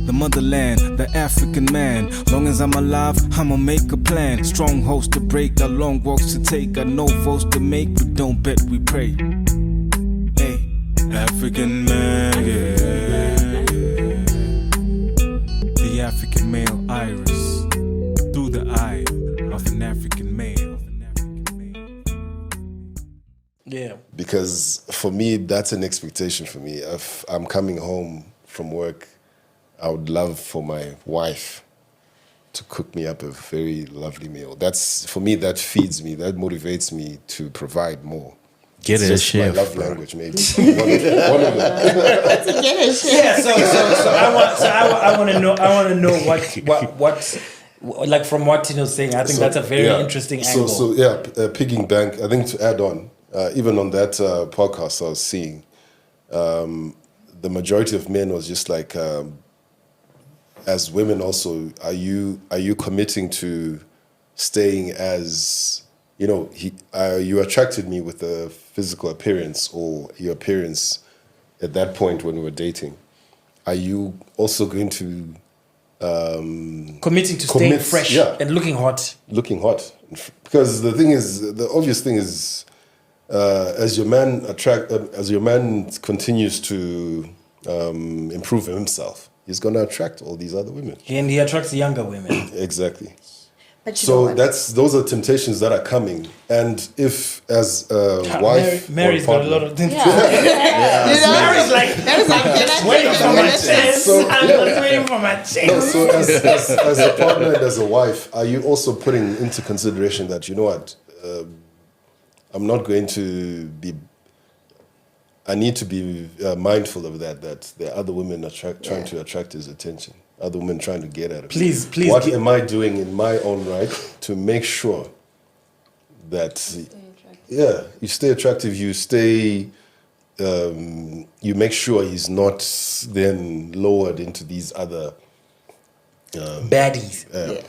the motherland, the African man. Long as I'm alive, I'ma make a plan. Strongholds to break, got long walks to take, got no votes to make. We don't bet, we pray. Hey, African man, yeah. The African male iris through the eye of an African male. Yeah. Because for me, that's an expectation for me. If I'm coming home from work, I would love for my wife to cook me up a very lovely meal. That's, for me, that feeds me, that motivates me to provide more. Get It's a just chef. my love language, maybe. one of them. Yeah. So I want to know what like from what Tino's saying. I think that's a very interesting angle. Pigging bank. I think to add on, even on that podcast I was seeing, the majority of men was just like, as women also, are you committing to staying as, you attracted me with a physical appearance or your appearance at that point when we were dating. Are you also going to committing to staying fresh and looking hot? Looking hot, because the obvious thing is, as your man continues to improve himself, he's gonna attract all these other women, and he attracts younger women. Exactly. But so those are temptations that are coming, and if as a wife, Mary's got a lot of things. Mary's like waiting for my chance. I'm waiting for my chance. No, so as a partner and as a wife, are you also putting into consideration that, you know what, I'm not going to be. I need to be mindful of that there are other women trying to attract his attention. Other women trying to get at him. Please. What am I doing in my own right to make sure that you stay attractive, you stay, you make sure he's not then lowered into these other baddies. The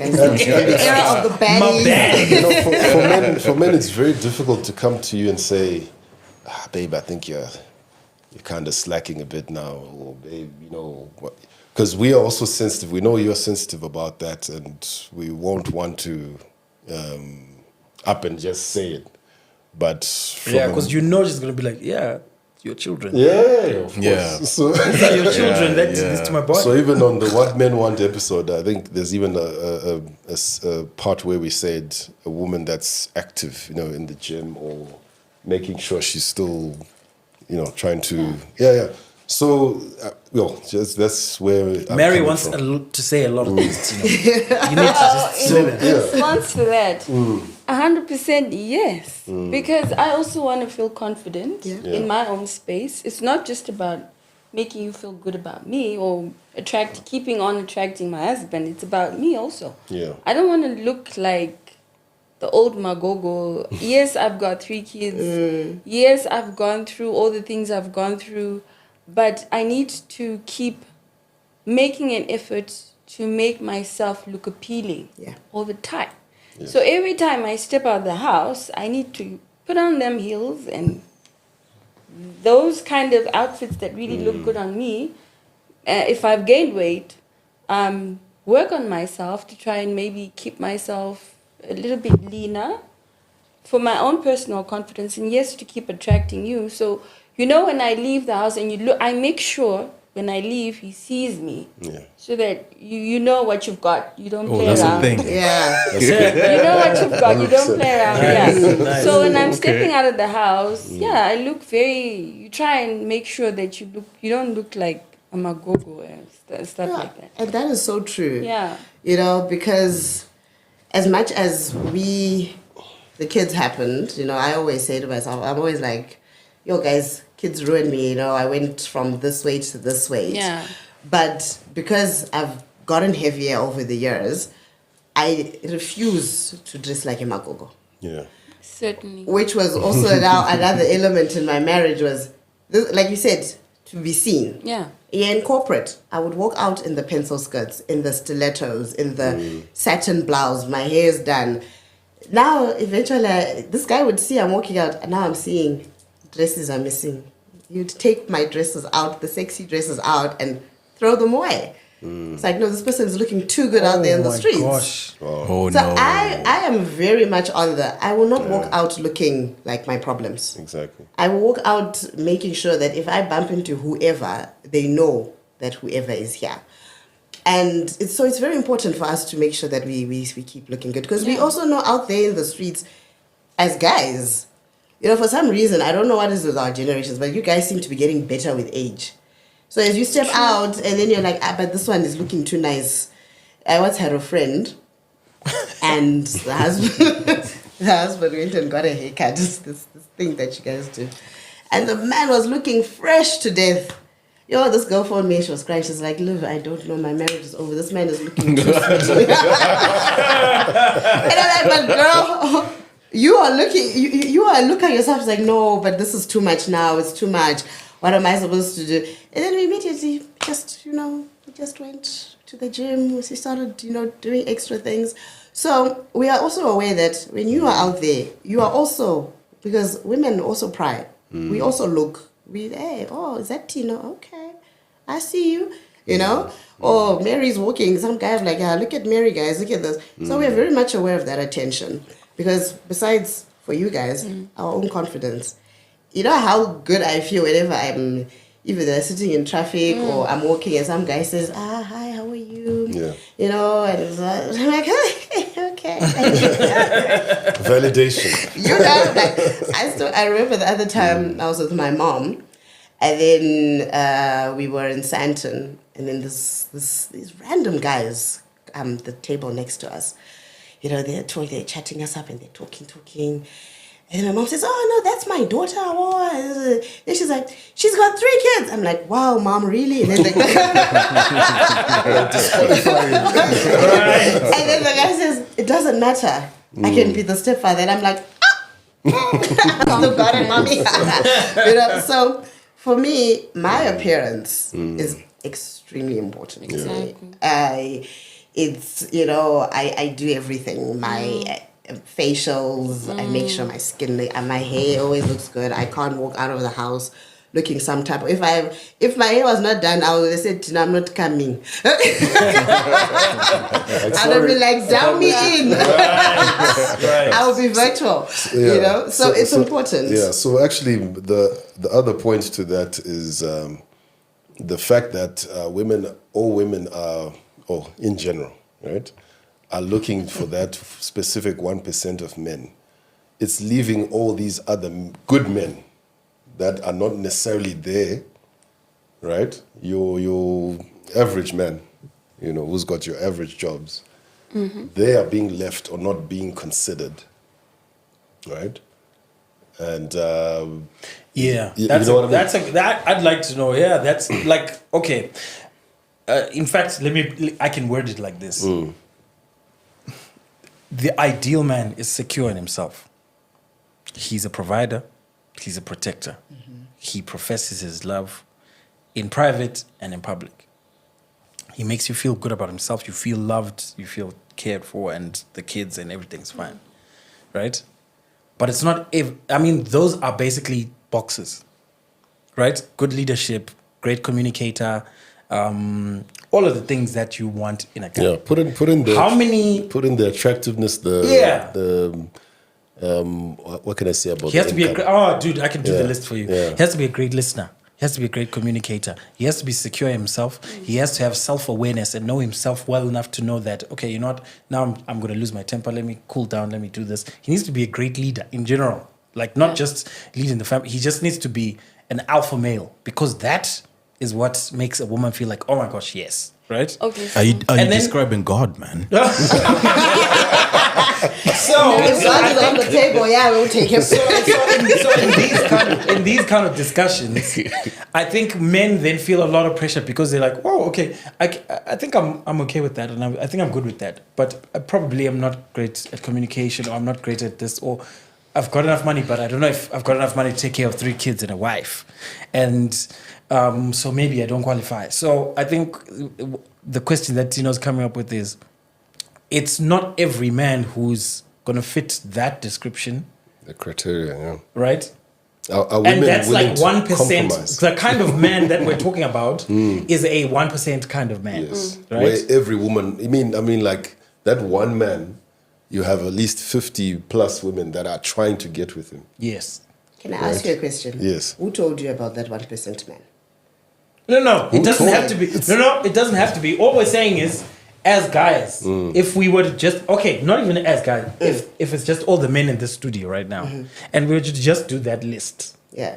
era of the baddies. For men, it's very difficult to come to you and say, babe, I think you're kind of slacking a bit now, or babe, what. Because we are also sensitive. We know you're sensitive about that, and we won't want to up and just say it. But because she's going to be like, your children. Yeah, of course. So, these are your children. That is to my boy. So even on the What Men Want episode, I think there's even a part where we said a woman that's active, in the gym or making sure she's still, trying to, So, that's where Mary wants to say a lot of things. You need to just in response to that, 100% yes. Because I also want to feel confident in my own space. It's not just about making you feel good about me or keeping on attracting my husband. It's about me also. Yeah. I don't want to look like the old Magogo. Yes, I've got 3 kids. Yes, I've gone through all the things I've gone through. But I need to keep making an effort to make myself look appealing all the time. Yeah. So every time I step out of the house, I need to put on them heels and those kind of outfits that really look good on me. If I've gained weight, work on myself to try and maybe keep myself a little bit leaner for my own personal confidence, and yes, to keep attracting you. So, when I leave the house and you look, I make sure when I leave, he sees me. Yeah. So that you know what you've got. You don't play around. Yeah. You know what you've got. You don't play around. Nice. So when I'm stepping out of the house, I look you try and make sure that you don't look like a Magogo and stuff like that. And that is so true. Yeah. Because as much as the kids happened, I always say to myself, I'm always like, yo guys, kids ruined me, I went from this weight to this weight. Yeah. But because I've gotten heavier over the years, I refuse to dress like a Magogo. Yeah. Certainly. Which was also now another element in my marriage was, like you said, to be seen. Yeah. In corporate, I would walk out in the pencil skirts, in the stilettos, in the satin blouse, my hair's done. Now, eventually, this guy would see I'm walking out, and now I'm seeing dresses are missing. You'd take my dresses out, the sexy dresses out, and throw them away. It's like, no, this person is looking too good out there in the streets. Gosh. Oh So no. I am very much on I will not walk out looking like my problems. Exactly. I will walk out making sure that if I bump into whoever, they know that whoever is here. And it's very important for us to make sure that we keep looking good. Because we also know out there in the streets, as guys, for some reason, I don't know what is with our generations, but you guys seem to be getting better with age. So as you step out and then you're like, but this one is looking too nice. I once had a friend and the husband went and got a haircut, this thing that you guys do. And the man was looking fresh to death. This girl phoned me, she was crying. She's like, Liv, I don't know, my marriage is over. This man is looking too sweet. And I'm like, but girl, you are looking at yourself. It's like, no, but this is too much now. It's too much. What am I supposed to do? And then we immediately we just went to the gym. We started, doing extra things. So we are also aware that when you are out there, you are also, because women also pry. We also look. Is that Tina? Okay, I see you. Or Mary's walking. Some guy like, look at Mary, guys. Look at this. So we are very much aware of that attention. Because besides for you guys, our own confidence. You know how good I feel whenever I'm either sitting in traffic or I'm walking and some guy says, hi, how are you? Yeah. And I'm like, okay. Validation. I remember the other time I was with my mom, and then we were in Sandton, and then these random guys, the table next to us, they're chatting us up and they're talking. And then my mom says, oh, no, that's my daughter. Oh. Then she's like, she's got 3 kids. I'm like, wow, mom, really? And then the guy says, it doesn't matter. I can be the stepfather. And I'm like, I'm still got it, mommy. So for me, my appearance is extremely important. Exactly. I do everything. My facials, I make sure my skin and my hair always looks good. I can't walk out of the house looking some type of, if my hair was not done, I would have said, I'm not coming. I would be like, down me in. Right. I will be virtual, so it's important. Yeah, so actually the other point to that is the fact that all women are, in general, right, are looking for that specific 1% of men. It's leaving all these other good men that are not necessarily there, right? Your average man, who's got your average jobs, they are being left or not being considered, right? And that's what I mean? that I'd like to know. Yeah, that's like, okay. In fact, I can word it like this. The ideal man is secure in himself. He's a provider. He's a protector. He professes his love in private and in public. He makes you feel good about himself. You feel loved. You feel cared for, and the kids and everything's fine, right? But it's not. Those are basically boxes, right? Good leadership, great communicator. All of the things that you want in a guy. Yeah, put in the put in the attractiveness, what can I say about he has to be income? dude, I can do the list for you. Yeah. He has to be a great listener. He has to be a great communicator. He has to be secure in himself. He has to have self-awareness and know himself well enough to know that, okay, you know what, now I'm going to lose my temper. Let me cool down. Let me do this. He needs to be a great leader in general. Like, not just leading the family. He just needs to be an alpha male, because that is what makes a woman feel like, oh my gosh, yes, right? Okay. Are you then- describing God, man? So, If God is on the table, we'll take him. So in these kind of discussions, I think men then feel a lot of pressure, because they're like, "Whoa, okay, I think I'm okay with that, and I think I'm good with that, but I probably am not great at communication, or I'm not great at this, or I've got enough money, but I don't know if I've got enough money to take care of 3 kids and a wife, and so maybe I don't qualify." So I think the question that Tino's coming up with is, it's not every man who's going to fit that description. The criteria, yeah. Right? Are women And that's willing like to 1%. compromise? The kind of man that we're talking about is a 1% kind of man. Yes. Right? Where every woman, I mean, like that one man, you have at least 50 plus women that are trying to get with him. Yes. Can I ask you a question? Yes. Who told you about that 1% man? No, it doesn't told have to be. No, it doesn't have to be. All we're saying is, as guys, if we were to just not even as guys, if it's just all the men in this studio right now, and we were to just do that list, Yeah.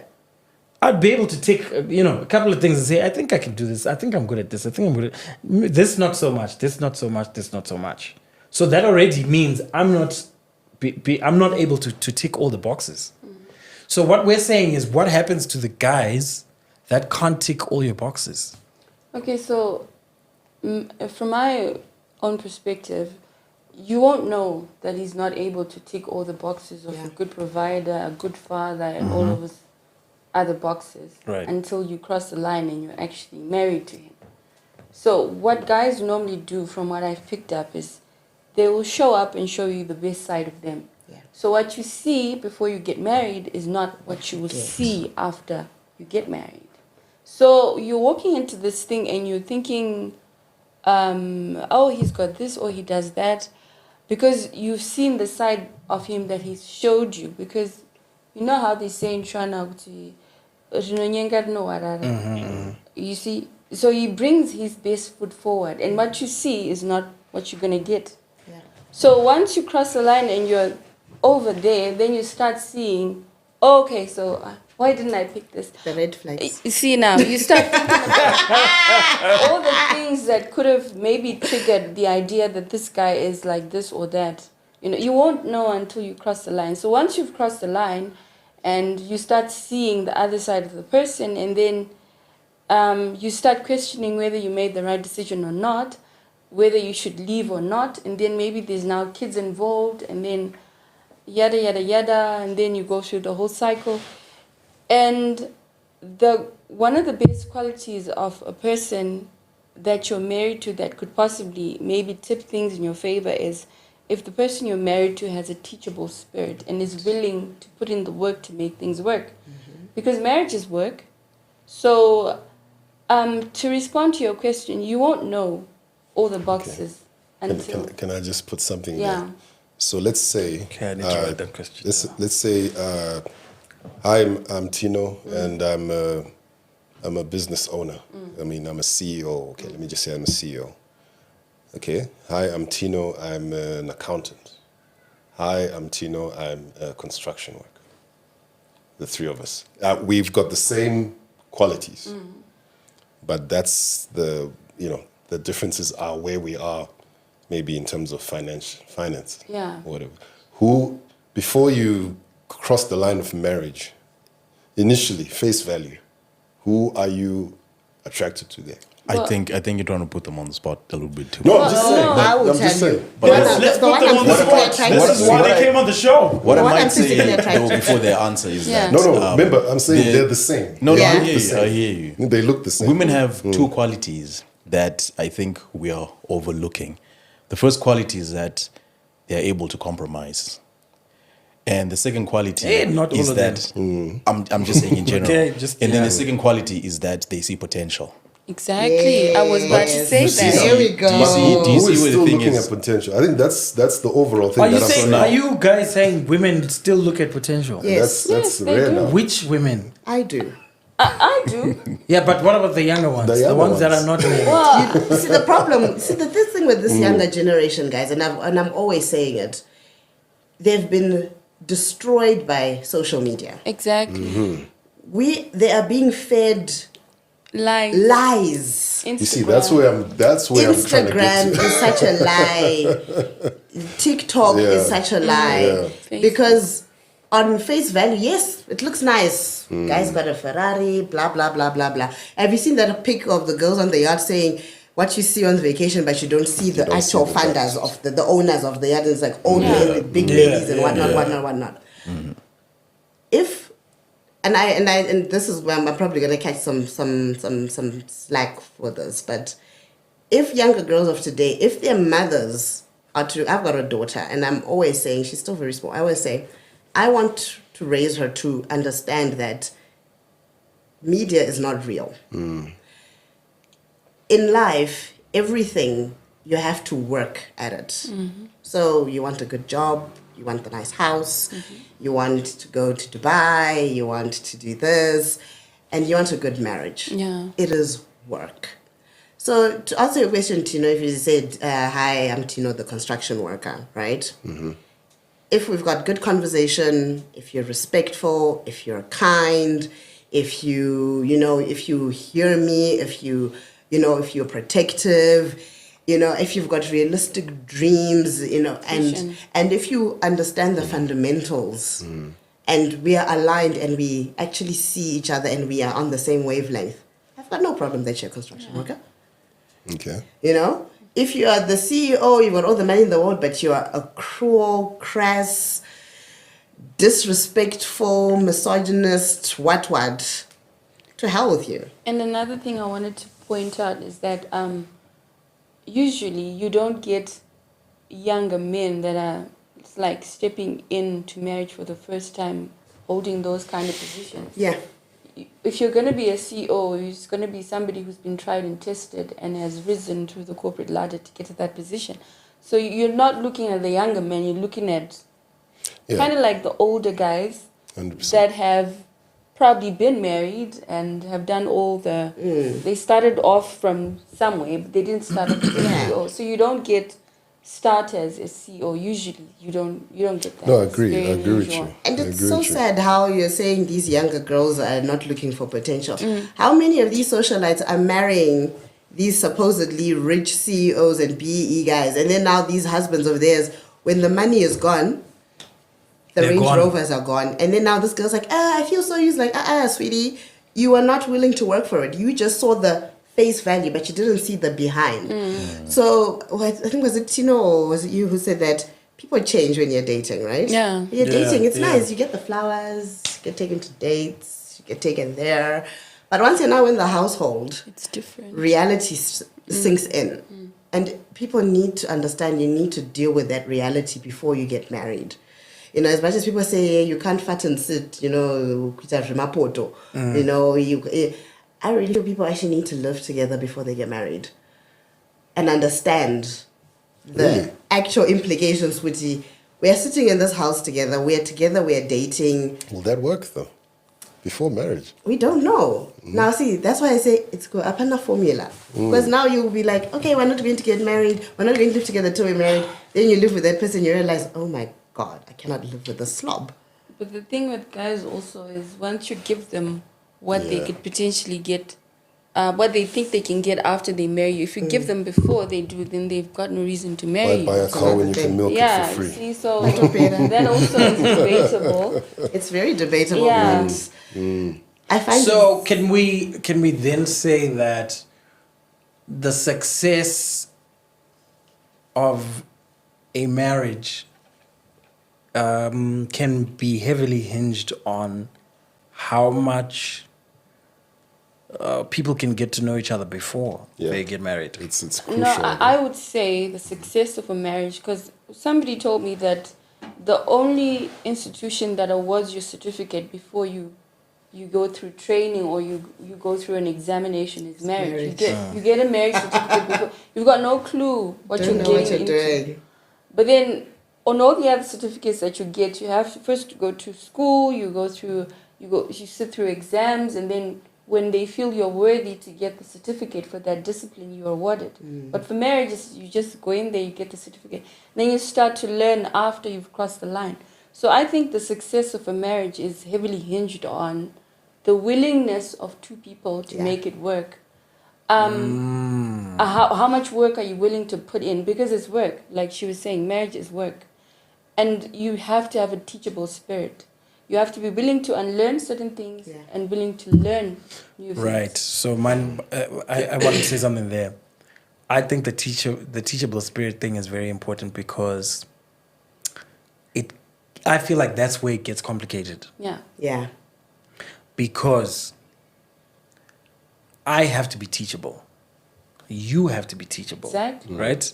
I'd be able to take a couple of things and say, I think I can do this. I think I'm good at this. I think I'm good at this. Not so much. This not so much. This not so much. So that already means I'm not able to tick all the boxes. So what we're saying is, what happens to the guys that can't tick all your boxes? Okay, so from my own perspective, you won't know that he's not able to tick all the boxes of a good provider, a good father, and all of his other boxes until you cross the line and you're actually married to him. So what guys normally do, from what I've picked up, is they will show up and show you the best side of them. Yeah. So what you see before you get married is not what you will see after you get married. So you're walking into this thing and you're thinking, oh, he's got this or he does that, because you've seen the side of him that he's showed you. Because you know how they say in Shona, you see, so he brings his best foot forward, and what you see is not what you're gonna get. Yeah. So once you cross the line and you're over there, then you start seeing, okay, so why didn't I pick this? The red flags. You see now, you start all the things that could have maybe triggered the idea that this guy is like this or that. You won't know until you cross the line. So once you've crossed the line and you start seeing the other side of the person, and then you start questioning whether you made the right decision or not, whether you should leave or not, and then maybe there's now kids involved, and then yada, yada, yada, and then you go through the whole cycle. And one of the best qualities of a person that you're married to that could possibly maybe tip things in your favor is if the person you're married to has a teachable spirit and is willing to put in the work to make things work. Because marriage is work. So to respond to your question, you won't know all the boxes until... Can I just put something Yeah. there? So let's say... Okay, I need to write that question. Let's say, hi, I'm Tino, and I'm a business owner. I mean, I'm a CEO. Okay, let me just say I'm a CEO. Okay, hi, I'm Tino, I'm an accountant. Hi, I'm Tino, I'm a construction worker. The three of us. We've got the same qualities, but that's the differences are where we are, maybe in terms of finance, Yeah. or whatever. Before you cross the line of marriage, initially, face value, who are you attracted to there? I think you're trying to put them on the spot a little bit too. No, I'm just saying. I will I'm just tell you. saying. But Let's put them on the spot. This is why they came on the show. What I What I'm might say physically attracted. though before their answer is Yeah. that No, remember, I'm saying they're the same. No, Yeah. I They hear look the you. I same. hear you. They look the same. Women have two qualities that I think we are overlooking. The first quality is that they are able to compromise. And the second quality Not all is of that I'm just saying in general. Okay, and then the second quality is that they see potential. Exactly. I was about to say Yes. that. Here we go. Do you see Who is where the still thing looking is? at potential? I think that's the overall thing. Are you that I'm saying? saying. Are you guys saying women still look at potential? Yes. That's Yes, they rare do. now. Which women? I do. I do. Yeah, but what about the younger ones? The The, younger ones that ones. are not married. Well, See, the problem, the thing with this younger generation, guys, and I'm always saying it, they've been destroyed by social media. exactly. They are being fed Like lies. You see, that's where I'm trying to Instagram get to. is such a lie. TikTok Yeah. is such a lie. Yeah. Because on face value, yes, it looks nice. Guy's got a Ferrari, blah, blah, blah, blah, blah. Have you seen that pic of the girls on the yacht saying what you see on the vacation, but you don't see the don't actual see the funders guys. of the owners of the yacht? It's like old men with big ladies and whatnot. If and this is where I'm probably gonna catch some slack for this, but if younger girls of today, if their mothers are to, I've got a daughter, and I'm always saying she's still very small. I always say, I want to raise her to understand that media is not real. In life, everything, you have to work at it. So you want a good job, you want the nice house, you want to go to Dubai, you want to do this, and you want a good marriage. Yeah. It is work. So to answer your question, Tino, if you said, hi, I'm Tino, the construction worker, right? If we've got good conversation, if you're respectful, if you're kind, if you, if you hear me, if if you're protective, if you've got realistic dreams, and if you understand the fundamentals and we are aligned and we actually see each other and we are on the same wavelength, I've got no problem that you're a construction worker. Okay. If you are the CEO, you've got all the money in the world, but you are a cruel, crass, disrespectful, misogynist, what, to hell with you. And another thing I wanted to point out is that usually you don't get younger men that are like stepping into marriage for the first time, holding those kind of positions. Yeah. If you're going to be a CEO, it's going to be somebody who's been tried and tested and has risen through the corporate ladder to get to that position. So you're not looking at the younger men, you're looking at kind of like the older guys 100%. that have probably been married and have done all the... They started off from somewhere, but they didn't start off as a CEO. So you don't get starters as CEO. Usually you don't get that. No, I It's agree. very I agree with unusual. you. And I it's agree so with you. sad how you're saying these younger girls are not looking for potential. How many of these socialites are marrying these supposedly rich CEOs and BE guys, and then now these husbands of theirs, when the money is gone, the They're Range gone. Rovers are gone, and then now this girl's like, I feel so used. Like, sweetie, you are not willing to work for it. You just saw the face value, but you didn't see the behind. So I think, was it Tino or was it you who said that people change when you're dating, right? Yeah. When you're Yeah, dating, it's yeah. nice. You get the flowers, you get taken to dates, you get taken there. But once you're now in the household, It's different. reality sinks in. And people need to understand you need to deal with that reality before you get married. As much as people say you can't fat and sit, kuita rimapoto, I really feel people actually need to live together before they get married and understand the actual implications. We are sitting in this house together, we are dating. Will that work though? Before marriage? We don't know. Now, see, that's why I say it's go up a formula. Because now you'll be like, okay, we're not going to get married. We're not going to live together till we're married. Then you live with that person, you realize, oh my God, I cannot live with a slob. But the thing with guys also is once you give them what they could potentially get, what they think they can get after they marry you, if you give them before they do, then they've got no reason to marry Buy a you. car when you can milk Yeah, it for free. see, so that also is debatable. It's very debatable. Yeah. But I find So can we then say that the success of a marriage can be heavily hinged on how much people can get to know each other before they get married? It's crucial. No, I would say the success of a marriage, because somebody told me that the only institution that awards your certificate before you go through training or you go through an examination is marriage. You get a marriage certificate before. You've got no clue what don't you're know what getting you're into. doing. But then on all the other certificates that you get, you have to first go to school, you sit through exams, and then when they feel you're worthy to get the certificate for that discipline, you're awarded. But for marriage, you just go in there, you get the certificate. Then you start to learn after you've crossed the line. So I think the success of a marriage is heavily hinged on the willingness of two people to make it work. How much work are you willing to put in? Because it's work. Like she was saying, marriage is work. And you have to have a teachable spirit. You have to be willing to unlearn certain things and willing to learn new things. Right. So I want to say something there. I think the teachable spirit thing is very important because I feel like that's where it gets complicated. Yeah. Yeah. Because I have to be teachable. You have to be teachable. Exactly. Right?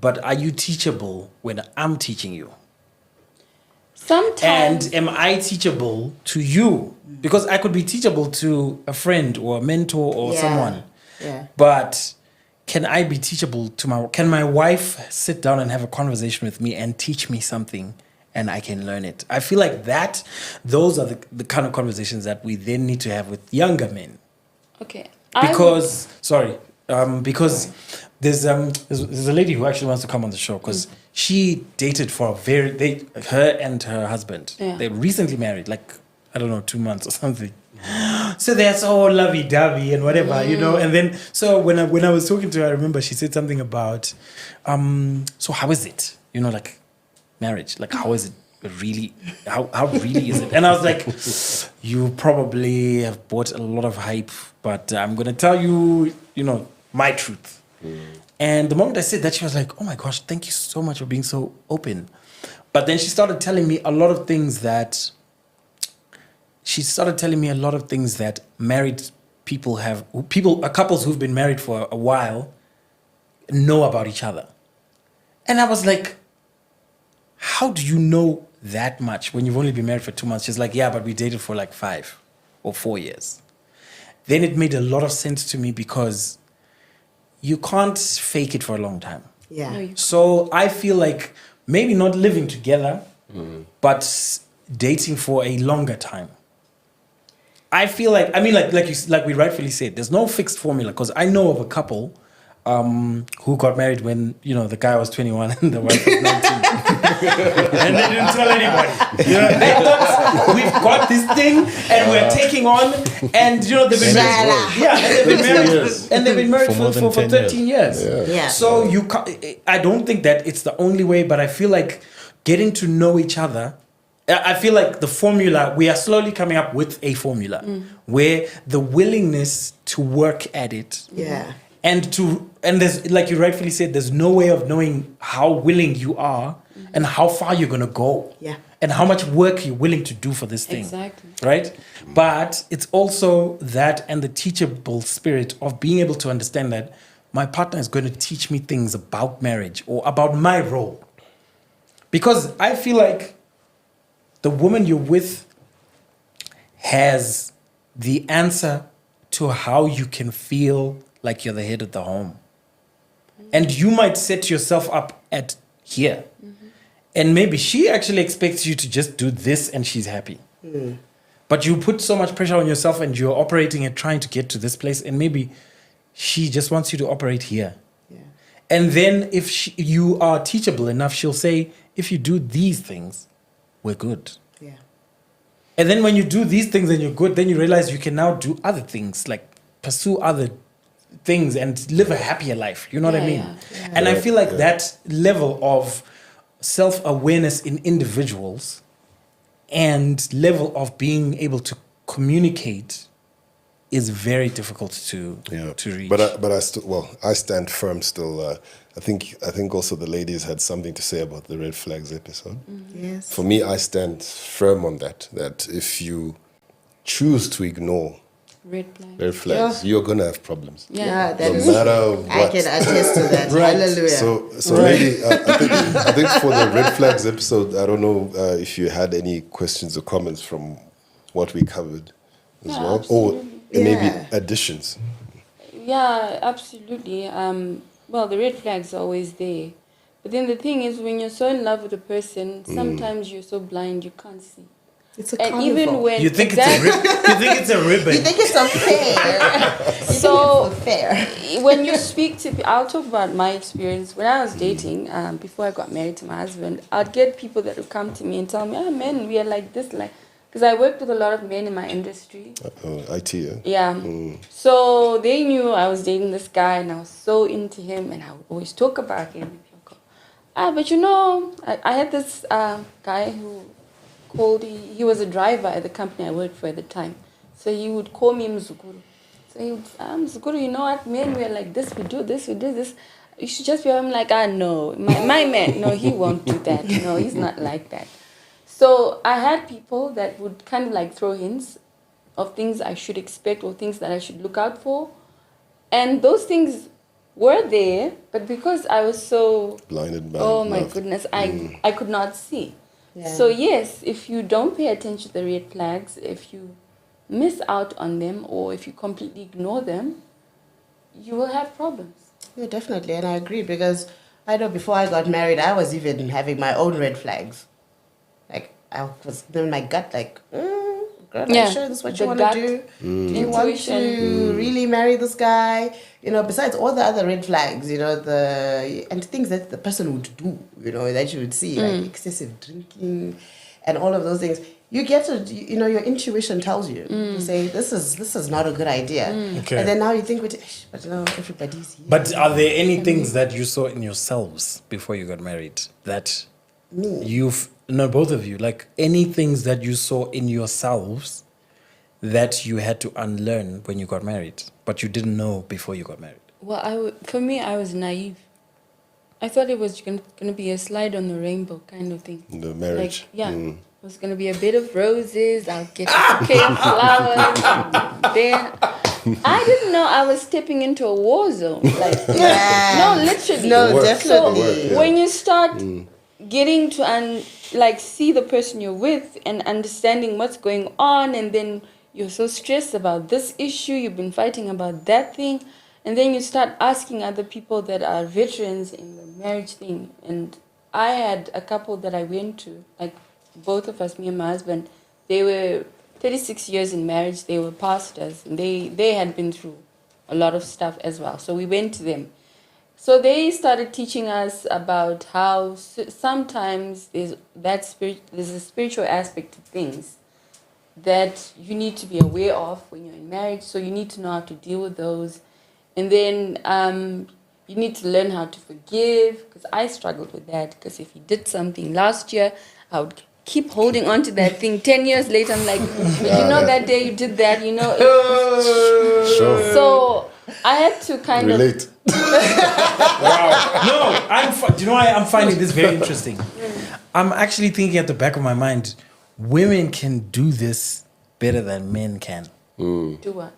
But are you teachable when I'm teaching you? Sometimes. And am I teachable to you? Because I could be teachable to a friend or a mentor or Yeah. someone. Yeah. But can I be teachable to can my wife sit down and have a conversation with me and teach me something and I can learn it? I feel like those are the kind of conversations that we then need to have with younger men. Okay. Because there's a lady who actually wants to come on the show because she dated for her and her husband. Yeah. They recently married, like, I don't know, 2 months or something. So they're so lovey-dovey and whatever, And then, so when I was talking to her, I remember she said something about, so how is it? Like marriage. Like, how is it really? How really is it? And I was like, you probably have bought a lot of hype, but I'm going to tell you, my truth. And the moment I said that, she was like, oh my gosh, thank you so much for being so open. But then she started telling me a lot of things that married people couples who've been married for a while know about each other. And I was like, how do you know that much when you've only been married for 2 months? She's like, yeah, but we dated for like 5 or 4 years. Then it made a lot of sense to me because you can't fake it for a long time. Yeah. No, you- So I feel like maybe not living together, but dating for a longer time. I feel like, like we rightfully said, there's no fixed formula because I know of a couple who got married when, the guy was 21 and the wife was 19. And they didn't tell anybody. They thought, we've got this thing and we're taking on, and they've been married. Yeah, and they've been married For more for than 10 13 years. Yeah. So you can't, I don't think that it's the only way, but I feel like getting to know each other, I feel like the formula, we are slowly coming up with a formula where the willingness to work at it. Yeah. And there's, like you rightfully said, there's no way of knowing how willing you are and how far you're going to go. Yeah. And how much work you're willing to do for this thing. Exactly. Right? But it's also that and the teachable spirit of being able to understand that my partner is going to teach me things about marriage or about my role. Because I feel like the woman you're with has the answer to how you can feel like you're the head of the home. And you might set yourself up at here. And maybe she actually expects you to just do this and she's happy. But you put so much pressure on yourself and you're operating and trying to get to this place. And maybe she just wants you to operate here. Yeah. And then if you are teachable enough, she'll say, if you do these things, we're good. Yeah. And then when you do these things and you're good, then you realize you can now do other things, like pursue other things and live a happier life. You know what I mean? Yeah. And I feel like that level of self-awareness in individuals and level of being able to communicate is very difficult to reach. But I stand firm still. I think also the ladies had something to say about the red flags episode. Yes. For me, I stand firm on that if you choose to ignore Red flag. red flags, you're gonna have problems. Yeah, that No is. matter what. I can attest to that. Hallelujah. So maybe I think for the red flags episode, I don't know if you had any questions or comments from what we covered as Yeah, well, absolutely. or maybe Yeah. additions. Yeah, absolutely. Well, the red flags are always there. But then the thing is, when you're so in love with a person, sometimes you're so blind you can't see. It's a And carnival. even when you think exactly, it's a ribbon. You think it's unfair. so Unfair. when you speak to, I'll talk about my experience when I was dating. Before I got married to my husband, I'd get people that would come to me and tell me, "Ah, men, we are like this, like." Because I worked with a lot of men in my industry. IT, yeah? Yeah. So they knew I was dating this guy and I was so into him and I would always talk about him. But I had this guy who called, he was a driver at the company I worked for at the time. So he would call me Mzukuru. So he would, Mzukuru, you know what, men, we're like this, we do this. You should just be, I'm like, no, my man, no, he won't do that. No, he's not like that. So I had people that would kind of like throw hints of things I should expect or things that I should look out for. And those things were there, but because I was so Blinded by oh my love. goodness, I could not see. Yeah. So yes, if you don't pay attention to the red flags, if you miss out on them, or if you completely ignore them, you will have problems. Yeah, definitely, and I agree because I know before I got married, I was even having my own red flags. Like I was in my gut, like, girl, are Yeah, you sure this is what the you want to gut, do? Do you want intuition. to really marry this guy? You know, besides all the other red flags, you know, and things that the person would do, you know, that you would see, like excessive drinking, and all of those things. You get to, you know, your intuition tells you to say this is not a good idea, Okay. and then now you think, but you know, everybody's here. But are there any things that you saw in yourselves before you got married that both of you, like any things that you saw in yourselves that you had to unlearn when you got married, but you didn't know before you got married? Well, for me, I was naive. I thought it was going to be a slide on the rainbow kind of thing. The marriage. Like, yeah. It was going to be a bed of roses. I'll get a bouquet of flowers. And then I didn't know I was stepping into a war zone. Like, no, literally. No, The work, definitely. the work, yeah. When you start getting to see the person you're with and understanding what's going on, and then you're so stressed about this issue, you've been fighting about that thing, and then you start asking other people that are veterans in the marriage thing. And I had a couple that I went to, like both of us, me and my husband, they were 36 years in marriage, they were pastors, and they had been through a lot of stuff as well. So we went to them. So they started teaching us about how sometimes there's a spiritual aspect to things that you need to be aware of when you're in marriage. So you need to know how to deal with those. And then you need to learn how to forgive, because I struggled with that. Because if you did something last year, I would keep holding on to that thing. 10 years later, I'm like, that day you did that, Sure. So I had to kind of... Relate. Wow. No, do you know why I'm finding this very interesting? I'm actually thinking at the back of my mind, women can do this better than men can. Do what?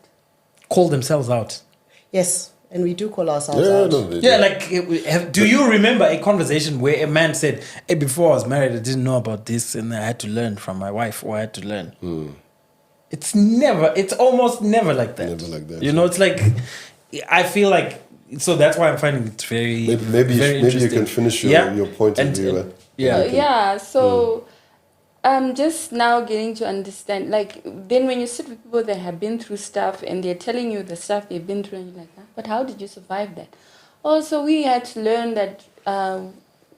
Call themselves out. Yes, and we do call ourselves Yeah, out. no, they Yeah, do. like, do you remember a conversation where a man said, hey, before I was married, I didn't know about this, and I had to learn from my wife, or I had to learn? It's almost never like that. Never like that, You know, it's like, I feel like, so that's why I'm finding it very, Maybe very you interesting. can finish your, Yeah. your point of And- view. and- yeah. So I'm just now getting to understand, like, then when you sit with people that have been through stuff and they're telling you the stuff they've been through, and you're like, but how did you survive that? Also, we had to learn that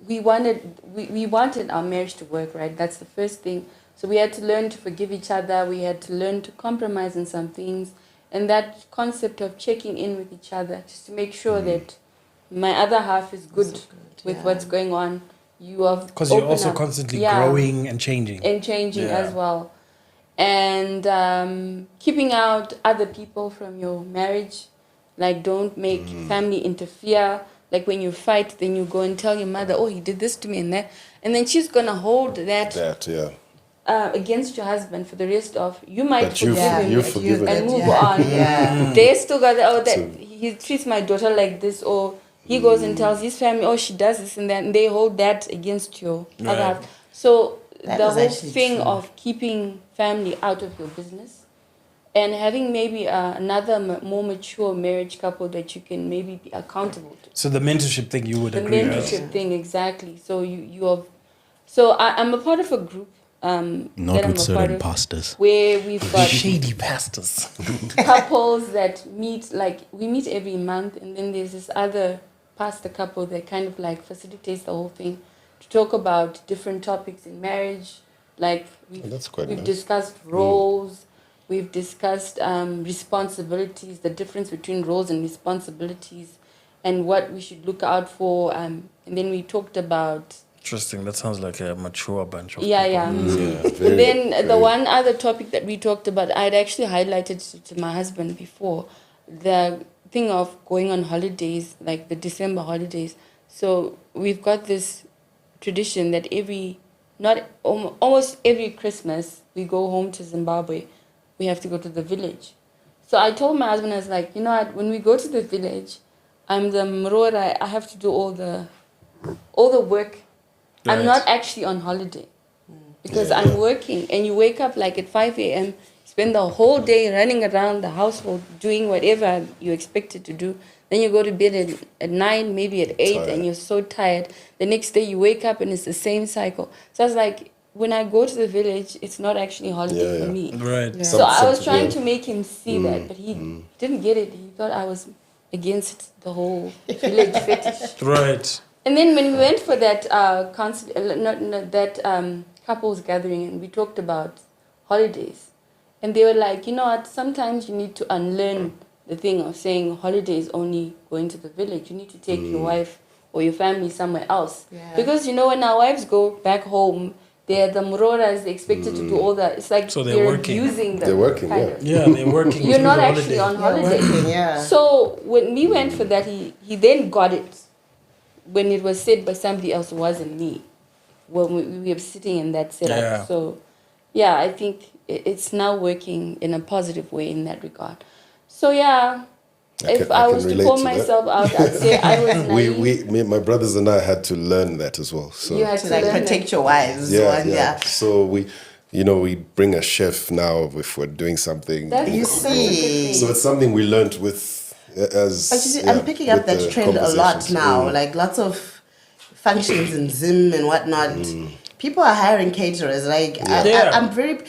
we wanted our marriage to work, right? That's the first thing. So we had to learn to forgive each other. We had to learn to compromise on some things. And that concept of checking in with each other, just to make sure that my other half is good with what's going on. You are Because you're open also up. constantly Yeah. growing and changing. And changing Yeah. as well. And keeping out other people from your marriage. Like, don't make family interfere. Like, when you fight, then you go and tell your mother, oh, he did this to me and that. And then she's going to hold that Yeah. against your husband for the rest of... You might But you've- forgive him you've forgiven and it. move Yeah. on. Yeah. They still got, that So- he treats my daughter like this, or he goes and tells his family, oh, she does this and that, and they hold that against your other half. So That the is whole actually thing true. of keeping family out of your business and having maybe another more mature marriage couple that you can maybe be accountable to. So the mentorship thing you would The agree with. mentorship thing, exactly. So so I'm a part of a group. Not that I'm with a certain part of, pastors. where we've got Shady pastors. couples that meet, like, we meet every month, and then there's this other pastor couple that kind of like facilitates the whole thing to talk about different topics in marriage. Like, that's quite we've nice. discussed roles, we've discussed responsibilities, the difference between roles and responsibilities, and what we should look out for. And then we talked about Interesting. That sounds like a mature bunch of yeah. Yeah, And then the one other topic that we talked about, I'd actually highlighted to my husband before, the thing of going on holidays, like the December holidays. So we've got this tradition that almost every Christmas we go home to Zimbabwe. We have to go to the village. So I told my husband, I was like, you know what, when we go to the village, I'm the Mrora, I have to do all the work. I'm Right. not actually on holiday. because I'm working, and you wake up like at 5 a.m., spend the whole day running around the household doing whatever you expected to do. Then you go to bed at 9, maybe at 8, Tired. and you're so tired. The next day you wake up and it's the same cycle. So I was like, when I go to the village, it's not actually a holiday Yeah, for yeah. me. Right. So I was trying yeah. to make him see that, but he didn't get it. He thought I was against the whole village fetish. Right. And then when we went for that couples gathering, and we talked about holidays, and they were like, you know what? Sometimes you need to unlearn the thing of saying holidays only going to the village. You need to take your wife or your family somewhere else, Yeah. because you know when our wives go back home, they're the muroras. They're expected to do all that. It's like So they're working. abusing them. They're working, kind yeah. of. Yeah, they're working. You're through not the actually holiday. on holiday. Working, yeah. So when we went for that, he then got it when it was said by somebody else who wasn't me. When we were sitting in that setup. Yeah. So yeah, I think it's now working in a positive way in that regard. So yeah, if I was to relate pull to that. myself out, I'd say I was naive. My brothers and I had to learn that as well. So You had To like learn protect that. your wives. yeah. So we bring a chef now if we're doing something. That's You such a good see. thing. So it's something we learned with as. But you see, yeah, I'm picking up with that the trend a lot conversations. now. Like lots of functions in Zim and whatnot. People are hiring caterers. Like Yeah. I'm very,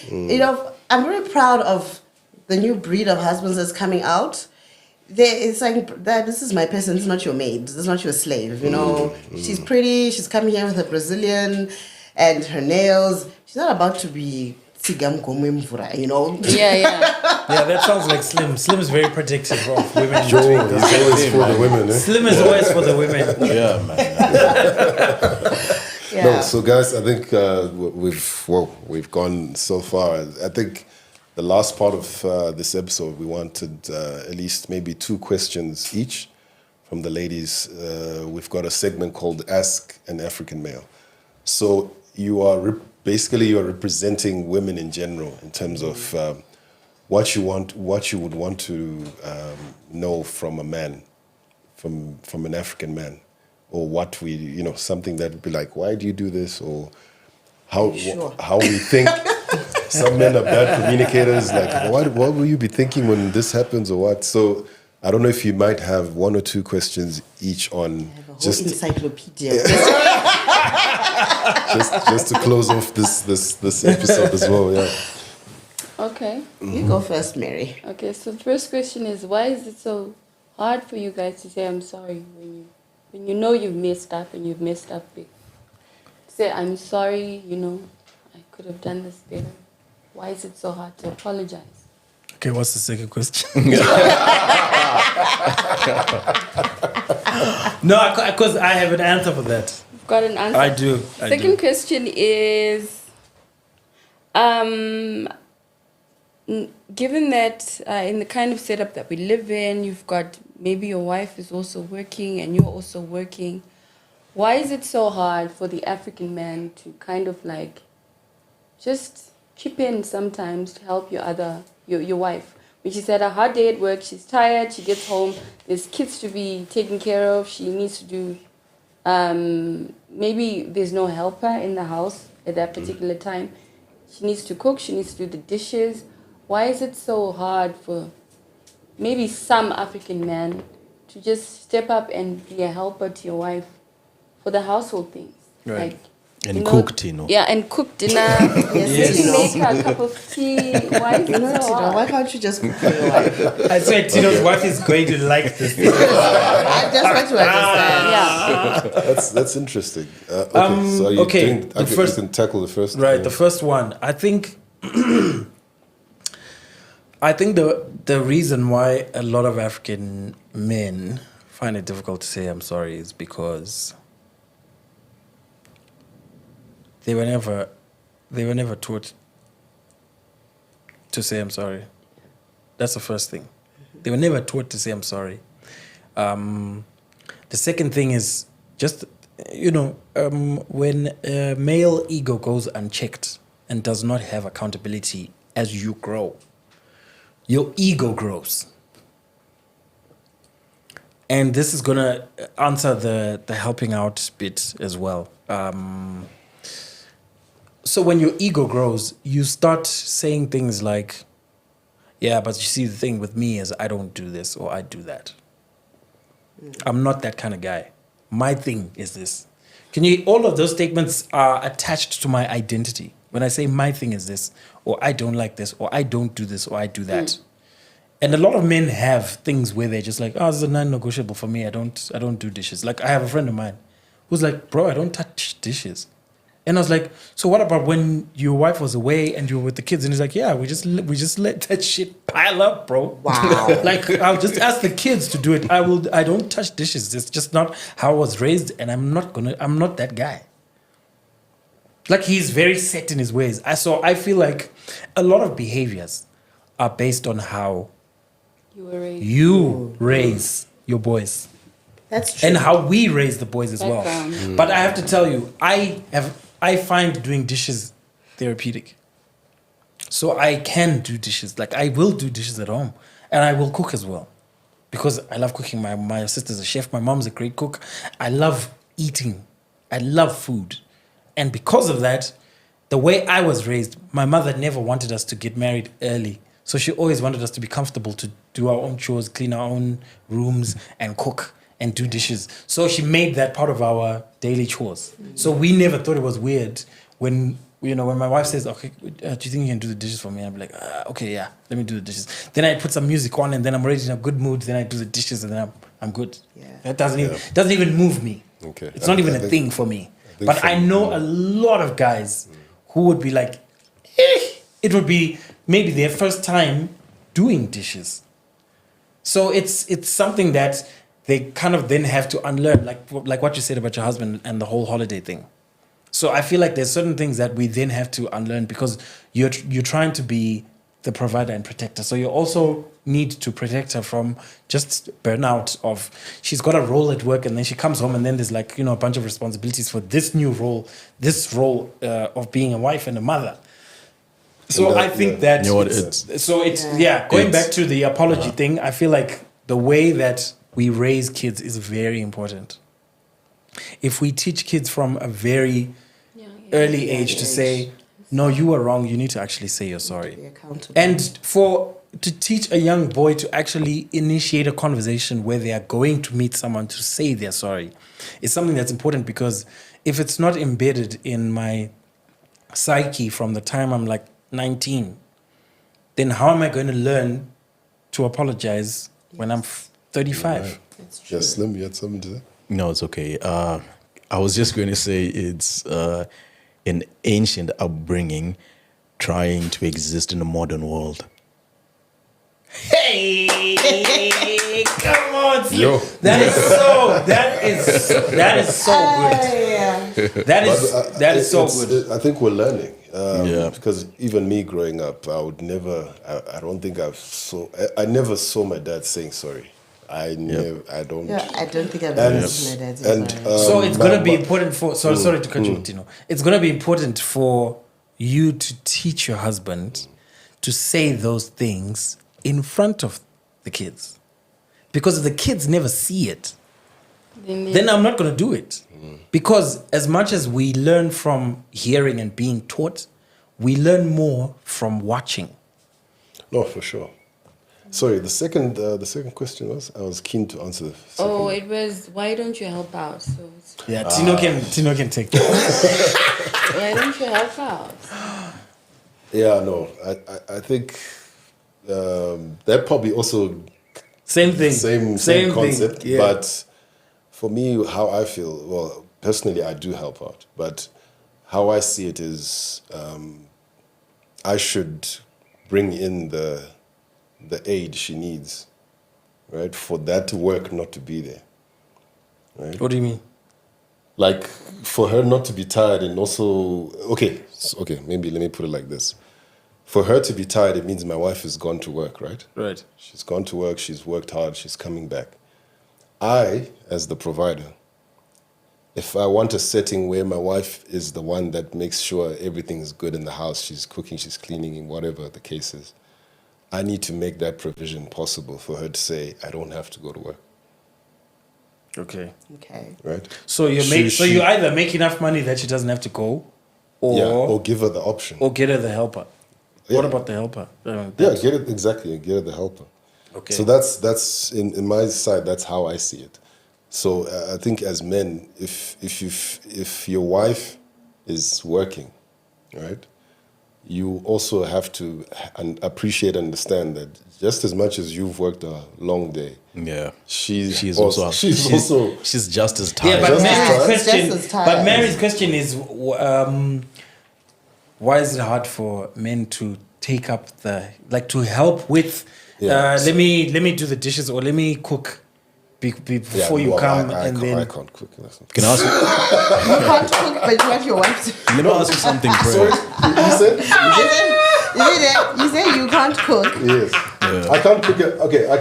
I'm very proud of the new breed of husbands that's coming out. It's like that. This is my person. This is not your maid. This is not your slave. You know, she's pretty. She's coming here with her Brazilian and her nails. She's not about to be tsigam komemvura. You know. Yeah, yeah. Yeah, that sounds like Slim. Slim is very protective of women. Joe doing is this. always for the women. Eh? Slim is always for the women. Yeah, man. Yeah. No, so guys, I think we've gone so far. I think the last part of this episode, we wanted at least maybe 2 questions each from the ladies. We've got a segment called Ask an African Male. So you are basically representing women in general in terms of what you would want to know from a man, from an African man. Or what something that would be like, why do you do this? Or how we think. Some men are bad communicators. Like, what will you be thinking when this happens, or what? So I don't know if you might have 1 or 2 questions each on Whole just encyclopedia. just to close off this episode as well. Yeah. Okay. You go first, Mary. Okay. So the first question is, why is it so hard for you guys to say I'm sorry when you know you've messed up and you've messed up big? Say I'm sorry. I could have done this better. Why is it so hard to apologize? Okay, what's the second question? No, because I have an answer for that. You've got an answer. I do. Second question is, given that in the kind of setup that we live in, you've got maybe your wife is also working and you're also working. Why is it so hard for the African man to kind of like just chip in sometimes to help your wife? When she's had a hard day at work, she's tired, she gets home, there's kids to be taken care of, she needs to do, maybe there's no helper in the house at that particular time. She needs to cook, she needs to do the dishes. Why is it so hard for maybe some African man to just step up and be a helper to your wife for the household things? Right. Like, And cook, Tino. Yeah, and cook dinner. Yes. Maybe make her a cup of tea. Why is it so Tino, hard? why can't you just cook for your wife? I swear Tino's wife is going to like this. I just want to understand. Yeah. That's interesting. Okay, so you can tackle the first. Right, the first one. I think the reason why a lot of African men find it difficult to say I'm sorry is because they were never taught to say I'm sorry. That's the first thing. They were never taught to say I'm sorry. The second thing is just, when a male ego goes unchecked and does not have accountability as you grow, your ego grows. And this is going to answer the helping out bit as well. So when your ego grows, you start saying things like, yeah, but you see, the thing with me is I don't do this or I do that. I'm not that kind of guy. My thing is this. All of those statements are attached to my identity. When I say my thing is this, or I don't like this, or I don't do this, or I do that. And a lot of men have things where they're just like, oh, this is a non-negotiable for me. I don't do dishes. Like I have a friend of mine who's like, bro, I don't touch dishes. And I was like, so what about when your wife was away and you were with the kids? And he's like, yeah, we just let that shit pile up, bro. Wow. Like I'll just ask the kids to do it. I don't touch dishes. It's just not how I was raised, and I'm not that guy. Like he's very set in his ways. So I feel like a lot of behaviors are based on how You were raised. you raise your boys. That's true. And how we raise the boys as well. Background. But I have to tell you, I find doing dishes therapeutic. So I can do dishes. Like I will do dishes at home, and I will cook as well, because I love cooking. My sister's a chef. My mom's a great cook. I love eating. I love food, and because of that, the way I was raised, my mother never wanted us to get married early. So she always wanted us to be comfortable, to do our own chores, clean our own rooms, and cook and do dishes. So she made that part of our daily chores. So we never thought it was weird when my wife says, okay, do you think you can do the dishes for me? And I'd be like, okay, yeah, let me do the dishes. Then I put some music on, and then I'm already in a good mood. Then I do the dishes, and then I'm good. Yeah. That doesn't even move me. Okay. It's not even I a think- thing for me. think But for I know a lot of guys who would be like, it would be maybe their first time doing dishes. So it's something that they kind of then have to unlearn, like what you said about your husband and the whole holiday thing. So I feel like there's certain things that we then have to unlearn, because you're trying to be the provider and protector. So you also need to protect her from just burnout of she's got a role at work, and then she comes home, and then there's like, a bunch of responsibilities for this new role, of being a wife and a mother. So And I think that You know what, going it's- back to the apology thing, I feel like the way that we raise kids is very important. If we teach kids from a very early age to say, no, you were wrong, you need to actually say you're sorry. Be accountable. And to teach a young boy to actually initiate a conversation where they are going to meet someone to say they're sorry is something that's important, because if it's not embedded in my psyche from the time I'm like 19, then how am I going to learn to apologize when I'm 35? That's true. Yeah, Slim, you had something to say? No, it's okay. I was just going to say it's an ancient upbringing trying to exist in a modern world. Hey, come on, Slim. Yo. That is so good. That is so good. I think we're learning. Yeah. Because even me growing up, I would never. I don't think I never saw my dad saying sorry. I don't. Yeah, I don't think I've And- ever seen my dad's and, sorry. So it's my- gonna be my- important for. Sorry to cut you, Tino. It's gonna be important for you to teach your husband to say those things in front of the kids, because if the kids never see it, then I'm not gonna do it. Because as much as we learn from hearing and being taught, we learn more from watching. No, for sure. Sorry, the second question was, I was keen to answer. The second. Oh, it was, why don't you help out? So it's, Yeah, Tino can take that. why don't you help out? Yeah, no, I think that probably also Same thing. same concept. Thing. Yeah. But for me, how I feel, well, personally, I do help out. But how I see it is, I should bring in the aid she needs, right, for that work not to be there, right? What do you mean? Like for her not to be tired, and also okay, maybe let me put it like this: for her to be tired, it means my wife has gone to work, right? Right. She's gone to work, she's worked hard, she's coming back. I, as the provider, if I want a setting where my wife is the one that makes sure everything is good in the house, she's cooking, she's cleaning, and whatever the case is, I need to make that provision possible for her to say, I don't have to go to work, Okay. Okay. right? So you She- you either make enough money that she doesn't have to go, or give her the option. get her the helper. Yeah. What about the helper? Yeah, get it exactly. Get her the helper. Okay. So that's in my side. That's how I see it. So I think as men, if your wife is working, right, you also have to appreciate and understand that just as much as you've worked a long day, Yeah. she's She's also just as Yeah, tired. but Just as Mary's tired. question. Just as tired. But Mary's question is, why is it hard for men to take up to help with? Yeah. Let me do the dishes or let me cook before you well, come I and can't, then. I can't cook. Listen. Can I ask you, You can't cook, but you want your wife to. let me ask you something, Sorry, bro? you said? You say you can't cook. Yes. I can't cook it. Okay, I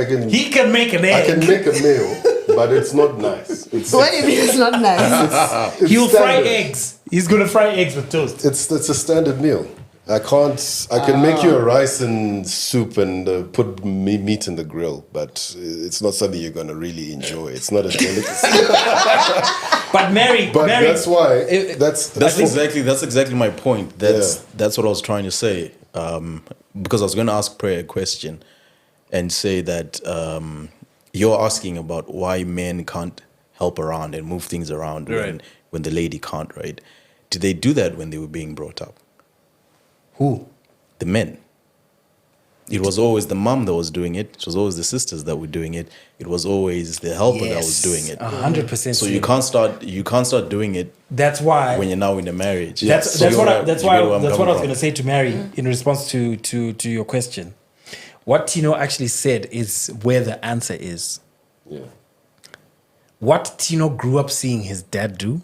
can. He can make an I egg. can make a meal, but it's not nice. It's What do you mean it's not nice? He'll fry standard. eggs. He's gonna fry eggs with toast. It's a standard meal. I can make you a rice and soup and put meat in the grill, but it's not something you're gonna really enjoy. It's not a delicacy. But Mary, But Mary, that's why it- that's That's exactly my point. That's what I was trying to say. Because I was going to ask Prayer a question and say that you're asking about why men can't help around and move things around Right. when the lady can't, right? Did they do that when they were being brought up? who? The men. It was always the mom that was doing it. It was always the sisters that were doing it. It was always the helper that was doing it. 100%. So you can't start doing it That's why. when you're now in a marriage. That's So what I, you that's get why where I'm that's what I was coming going to say to Mary in response to your question. What Tino actually said is where the answer is. yeah. What Tino grew up seeing his dad do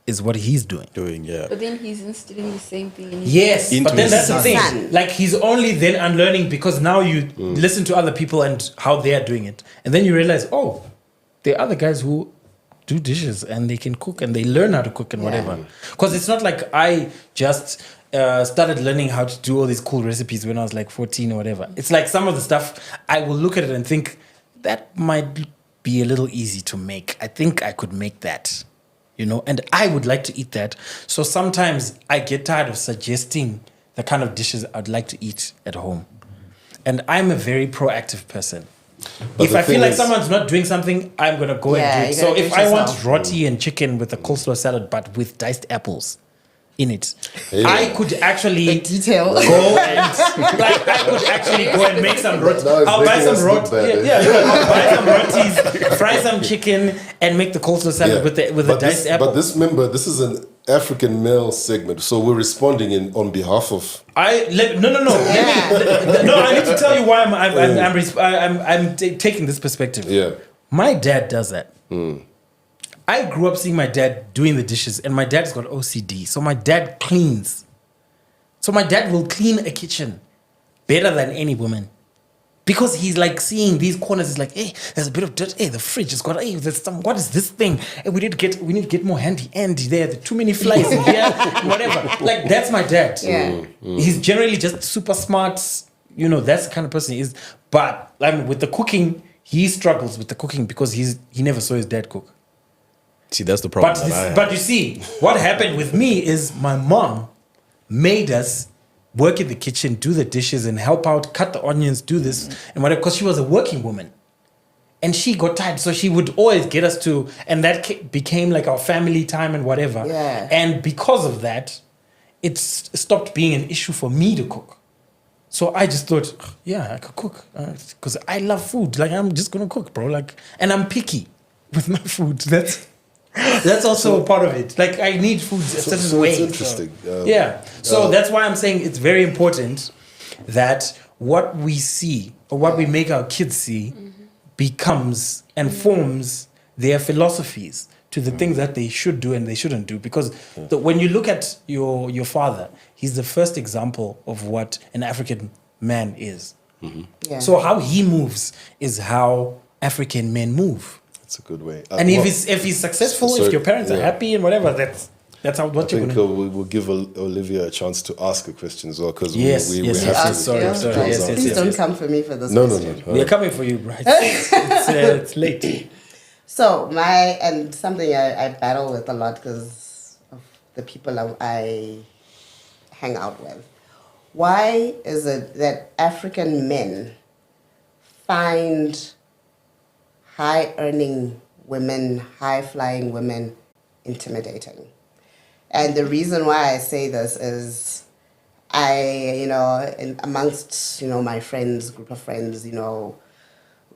is what he's doing. doing, yeah. But then he's instilling the same thing in his Yes, Into but then his that's the son. thing. Like he's only then unlearning because now you listen to other people and how they are doing it, and then you realize, oh, there are other guys who do dishes and they can cook and they learn how to cook and whatever. Because it's not like I just started learning how to do all these cool recipes when I was like 14 or whatever. It's like some of the stuff I will look at it and think that might be a little easy to make. I think I could make that. You know, and I would like to eat that. So sometimes I get tired of suggesting the kind of dishes I'd like to eat at home. And I'm a very proactive person. But if the I feel thing like is- someone's not doing something, I'm going to go Yeah, and do it. you So gotta do if it I want yourself. roti and chicken with a coleslaw salad, but with diced apples in it, Hey. I could actually The detail. go and I could actually go and make some roti. Now it's I'll buy making us some look roti. bad, I'll buy some rotis, fry some chicken, and make the coleslaw salad with the but diced apple. But this is an African male segment, so we're responding on behalf of. No. I need to tell you why I'm taking this perspective. Yeah. My dad does that. I grew up seeing my dad doing the dishes, and my dad's got OCD. So my dad cleans. So my dad will clean a kitchen better than any woman. Because he's like seeing these corners, he's like, hey, there's a bit of dirt. Hey, the fridge has got, hey, there's some, what is this thing? Hey, we need to get more handy Andy there. There are too many flies in here, whatever. Like, that's my dad. Yeah. He's generally just super smart. You know, that's the kind of person he is. But I mean, with the cooking, he struggles with the cooking because he never saw his dad cook. See, that's the problem. But you see, what happened with me is my mom made us work in the kitchen, do the dishes, and help out, cut the onions, do this and whatever, because she was a working woman. And she got tired, so she would always get us to, and that became like our family time and whatever. Yeah. And because of that, it stopped being an issue for me to cook. So I just thought, yeah, I could cook because I love food. Like, I'm just gonna cook, bro. Like, and I'm picky with my food. That's also a part of it. Like, I need food a certain so way. it's interesting. Yeah. So that's why I'm saying it's very important that what we see or what we make our kids see becomes and forms their philosophies to the things that they should do and they shouldn't do. Because when you look at your father, he's the first example of what an African man is. Yeah. So how he moves is how African men move. It's a good way. And if he's successful, so- if your parents are yeah. happy and whatever, that's how I what you're think gonna. we'll give Olivia a chance to ask a question as well because Yes, we yes, have yes, to. yes, sorry, we have to sorry, close yes, out. yes, Please yes. don't come for me for this No. We question. are coming for you, right? It's late. So something I battle with a lot because of the people I hang out with. Why is it that African men find high-earning women, high-flying women intimidating? And the reason why I say this is amongst, my friends, group of friends,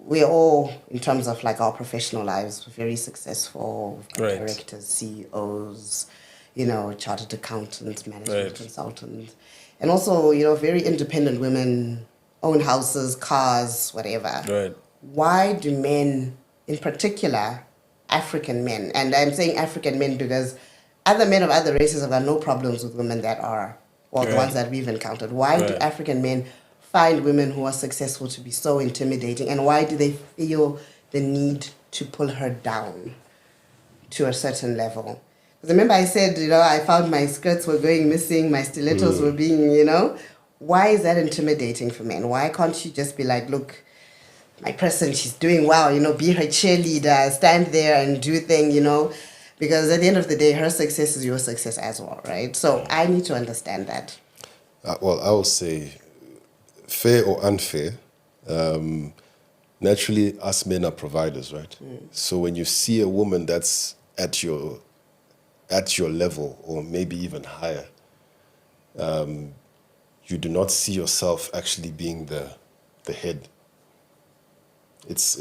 we're all, in terms of like our professional lives, very successful. We've got Right. directors, CEOs, chartered accountants, management Right. consultants. And also, very independent women, own houses, cars, whatever. Right. Why do men, in particular, African men, and I'm saying African men because other men of other races have got no problems with women that are, or the Right. ones that we've encountered. Why do Right. African men find women who are successful to be so intimidating, and why do they feel the need to pull her down to a certain level? Because remember I said, I found my skirts were going missing, my stilettos were being, why is that intimidating for men? Why can't you just be like, look, my person, she's doing well, be her cheerleader, stand there and do things, because at the end of the day, her success is your success as well, right? So I need to understand that. Well, I will say, fair or unfair, naturally, us men are providers, right? So when you see a woman that's at your level, or maybe even higher, you do not see yourself actually being the head. It's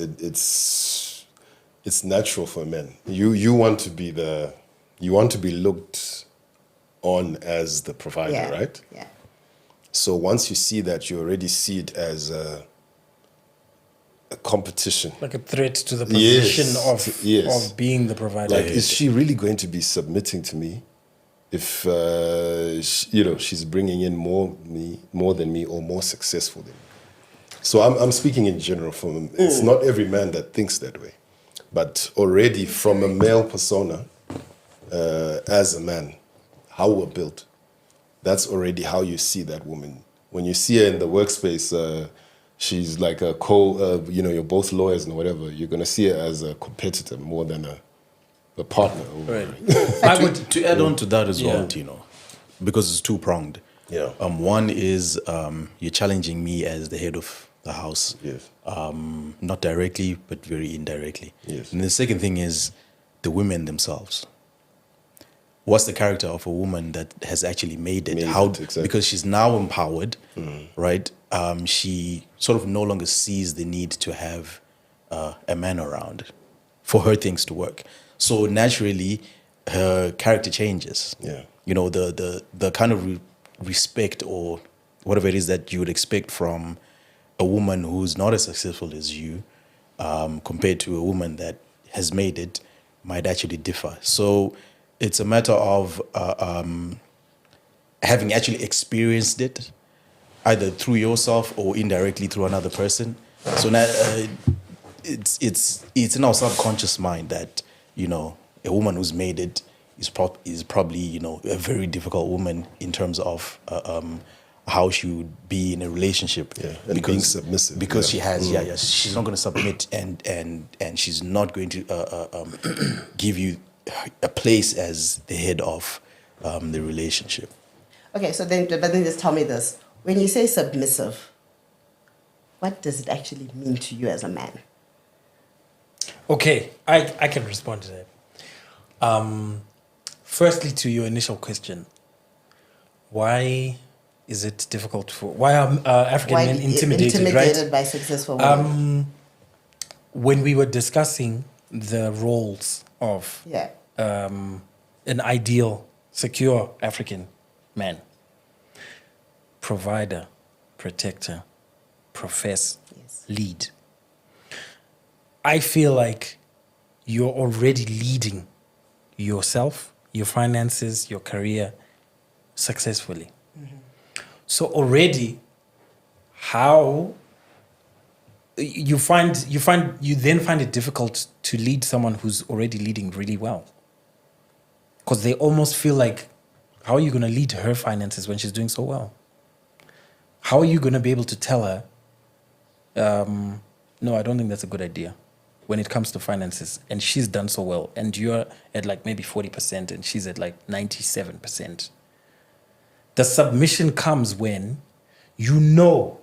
natural for men. You want to be looked on as the provider, Yeah. right? Yeah. So once you see that, you already see it as a competition. Like a threat to the Yes, position yes. of being the provider. Like, is she really going to be submitting to me if she's bringing in more than me, or more successful than me? So I'm speaking in general. It's not every man that thinks that way, but already from a male persona, as a man, how we're built, that's already how you see that woman. When you see her in the workspace, she's like a you're both lawyers and whatever, you're going to see her as a competitor more than a partner. Right. I would. To add on to that as well, Yeah. Tino, because it's two-pronged. Yeah. One is you're challenging me as the head of the house. Yes. Not directly, but very indirectly. Yes. And the second thing is the women themselves. What's the character of a woman that has actually made it? Exactly. Because she's now empowered, right? She sort of no longer sees the need to have a man around for her things to work. So naturally, her character changes. Yeah. The kind of respect or whatever it is that you would expect from a woman who's not as successful as you, compared to a woman that has made it, might actually differ. So it's a matter of having actually experienced it, either through yourself or indirectly through another person. So now it's in our subconscious mind that a woman who's made it is probably a very difficult woman in terms of how she would be in a relationship. Yeah, and being submissive. Because Yeah. she has she's not going to submit and she's not going to give you a place as the head of the relationship. Okay, but then just tell me this. When you say submissive, what does it actually mean to you as a man? Okay, I can respond to that. Firstly, to your initial question, why is it difficult why are African men intimidated, right? By successful women? When we were discussing the roles of Yeah. an ideal, secure African man, provider, protector, profess, Yes. lead. I feel like you're already leading yourself, your finances, your career successfully. So already, how you then find it difficult to lead someone who's already leading really well, because they almost feel like, how are you going to lead her finances when she's doing so well? How are you going to be able to tell her, no, I don't think that's a good idea? when it comes to finances, and she's done so well, and you're at like maybe 40% and she's at like 97%, the submission comes when you know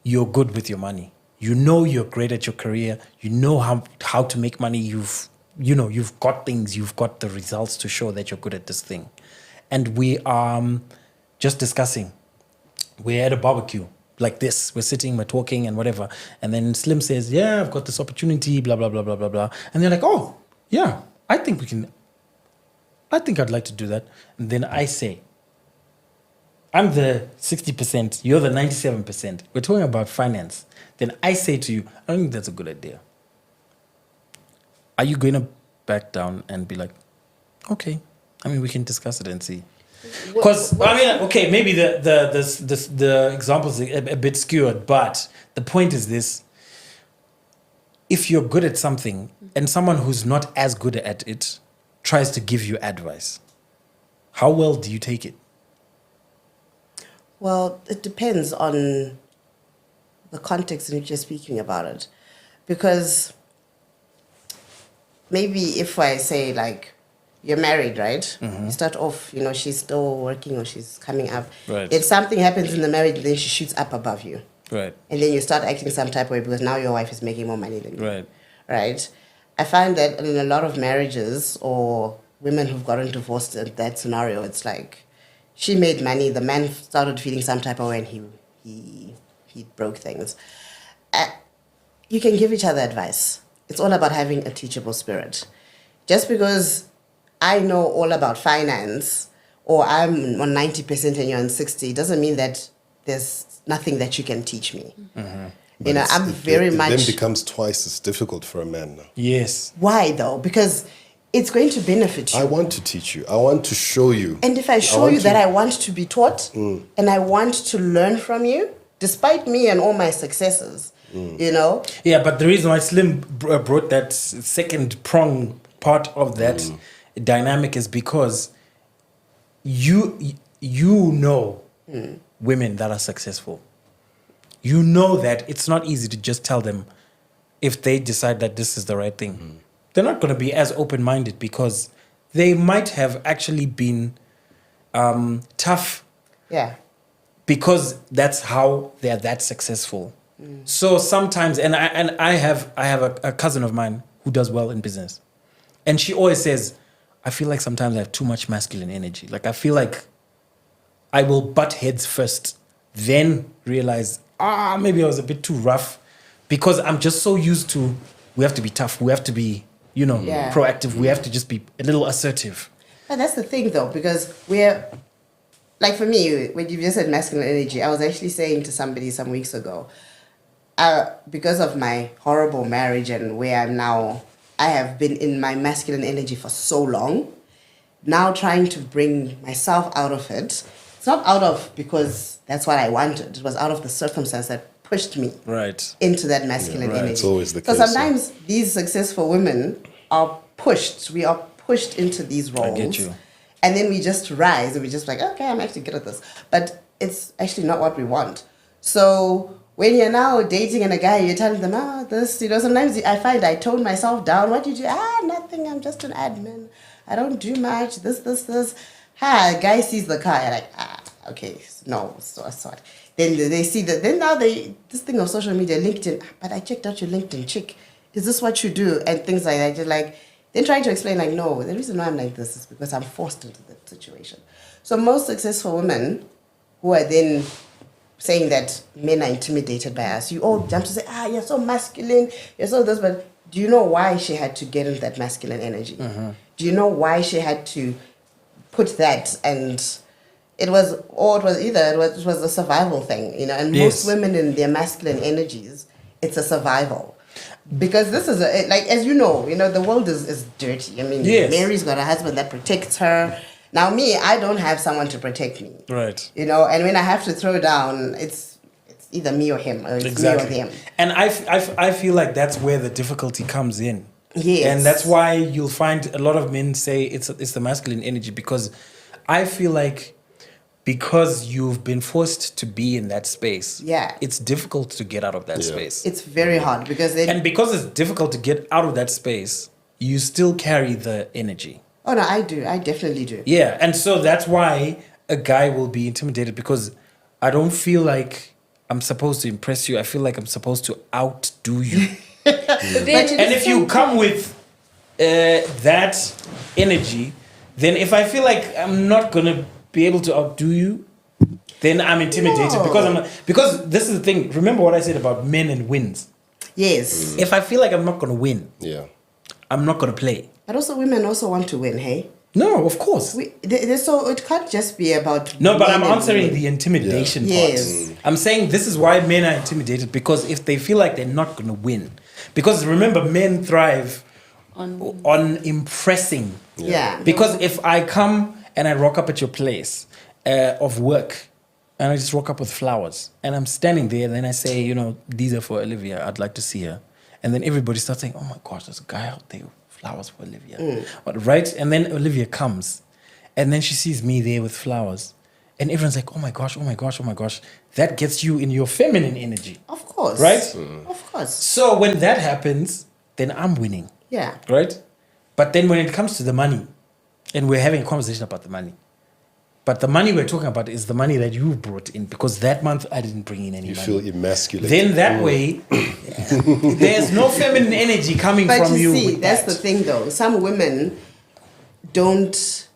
you're good with your money. You know you're great at your career. You know how to make money. You've got things. You've got the results to show that you're good at this thing. And we are just discussing. We're at a barbecue like this. We're sitting, we're talking and whatever. And then Slim says, yeah, I've got this opportunity, blah, blah, blah, blah, blah, blah. And they're like, oh, yeah, I think I'd like to do that. And then I say, I'm the 60%, you're the 97%. We're talking about finance. Then I say to you, I don't think that's a good idea. Are you going to back down and be like, okay, I mean, we can discuss it and see. Because, I mean, okay, maybe the example's a bit skewed, but the point is this. If you're good at something and someone who's not as good at it tries to give you advice, how well do you take it? Well, it depends on the context in which you're speaking about it. Because maybe if I say, like, you're married, right? You start off, she's still working or she's coming up. Right. If something happens in the marriage, then she shoots up above you. Right. And then you start acting some type of way because now your wife is making more money than you. Right. Right? I find that in a lot of marriages or women who've gotten divorced in that scenario, it's like she made money, the man started feeling some type of way and he broke things. You can give each other advice. It's all about having a teachable spirit. Just because I know all about finance or I'm on 90% and you're on 60 doesn't mean that there's nothing that you can teach me. But I'm very much... It then becomes twice as difficult for a man now. Yes. Why though? Because it's going to benefit you. I want to teach you. I want to show you. And if I show you that I want to be taught and I want to learn from you, despite me and all my successes, Yeah, but the reason why Slim brought that second prong part of that dynamic is because you know women that are successful. You know that it's not easy to just tell them if they decide that this is the right thing. They're not going to be as open-minded because they might have actually been tough yeah. because that's how they're that successful. So sometimes, and I have a cousin of mine who does well in business, and she always says, I feel like sometimes I have too much masculine energy. Like I feel like I will butt heads first, then realize, maybe I was a bit too rough, because I'm just so used to, we have to be tough, we have to be, Yeah. proactive, we have to just be a little assertive. But that's the thing though, because we're, like for me, when you just said masculine energy, I was actually saying to somebody some weeks ago, because of my horrible marriage and where I'm now, I have been in my masculine energy for so long. Now trying to bring myself out of it. It's not out of because that's what I wanted. It was out of the circumstance that pushed me Right. into that masculine right. energy. It's always the So case, sometimes these successful women are pushed. We are pushed into these roles. get you. And then we just rise and we just like, okay, I'm actually good at this. But it's actually not what we want. So when you're now dating and a guy, you're telling them, this, sometimes I find I tone myself down. What did you do? Nothing. I'm just an admin. I don't do much. This. A guy sees the car. You're like, okay, no, sorry. Then they see that. Then now this thing of social media, LinkedIn. But I checked out your LinkedIn, chick. Is this what you do? And things like that. You're like, then trying to explain, like, no, the reason why I'm like this is because I'm forced into that situation. So most successful women who are then saying that men are intimidated by us, you all jump to say, you're so masculine, you're so this, but do you know why she had to get into that masculine energy? Do you know why she had to put that? And it was a survival thing, and Yes. most women in their masculine energies, it's a survival. Because this is, as you know, the world is dirty. I mean, Yes. Mary's got a husband that protects her. Now me, I don't have someone to protect me. Right. And when I have to throw down, it's either me or him, or it's me or him. And I feel like that's where the difficulty comes in. Yes. And that's why you'll find a lot of men say it's the masculine energy, because I feel like because you've been forced to be in that space. Yeah. It's difficult to get out of that space. It's very hard because then. And because it's difficult to get out of that space, you still carry the energy. Oh no, I do. I definitely do. Yeah, and so that's why a guy will be intimidated, because I don't feel like I'm supposed to impress you. I feel like I'm supposed to outdo you. But then And if you come with that energy, then if I feel like I'm not gonna be able to outdo you, then I'm intimidated No. because this is the thing. Remember what I said about men and wins. Yes. If I feel like I'm not gonna win, Yeah. I'm not gonna play. But also women also want to win, hey? No, of course. So it can't just be about. No, but men I'm and answering women. the intimidation part. Yes. I'm saying this is why men are intimidated, because if they feel like they're not going to win, because remember, men thrive on impressing. Yeah. Because if I come and I rock up at your place of work, and I just rock up with flowers, and I'm standing there, and then I say, you know, these are for Olivia, I'd like to see her. And then everybody starts saying, oh my gosh, there's a guy out there, flowers for Olivia. Right? And then Olivia comes, and then she sees me there with flowers. And everyone's like, oh my gosh, oh my gosh, oh my gosh. That gets you in your feminine energy. Of course. Right? Of course. So when that happens, then I'm winning. Yeah. Right? But then when it comes to the money, and we're having a conversation about the money, but the money we're talking about is the money that you brought in, because that month I didn't bring in any You money. feel emasculated. Then that way, there's no feminine energy coming But from you you. see, with that's that. the thing though. Some women don't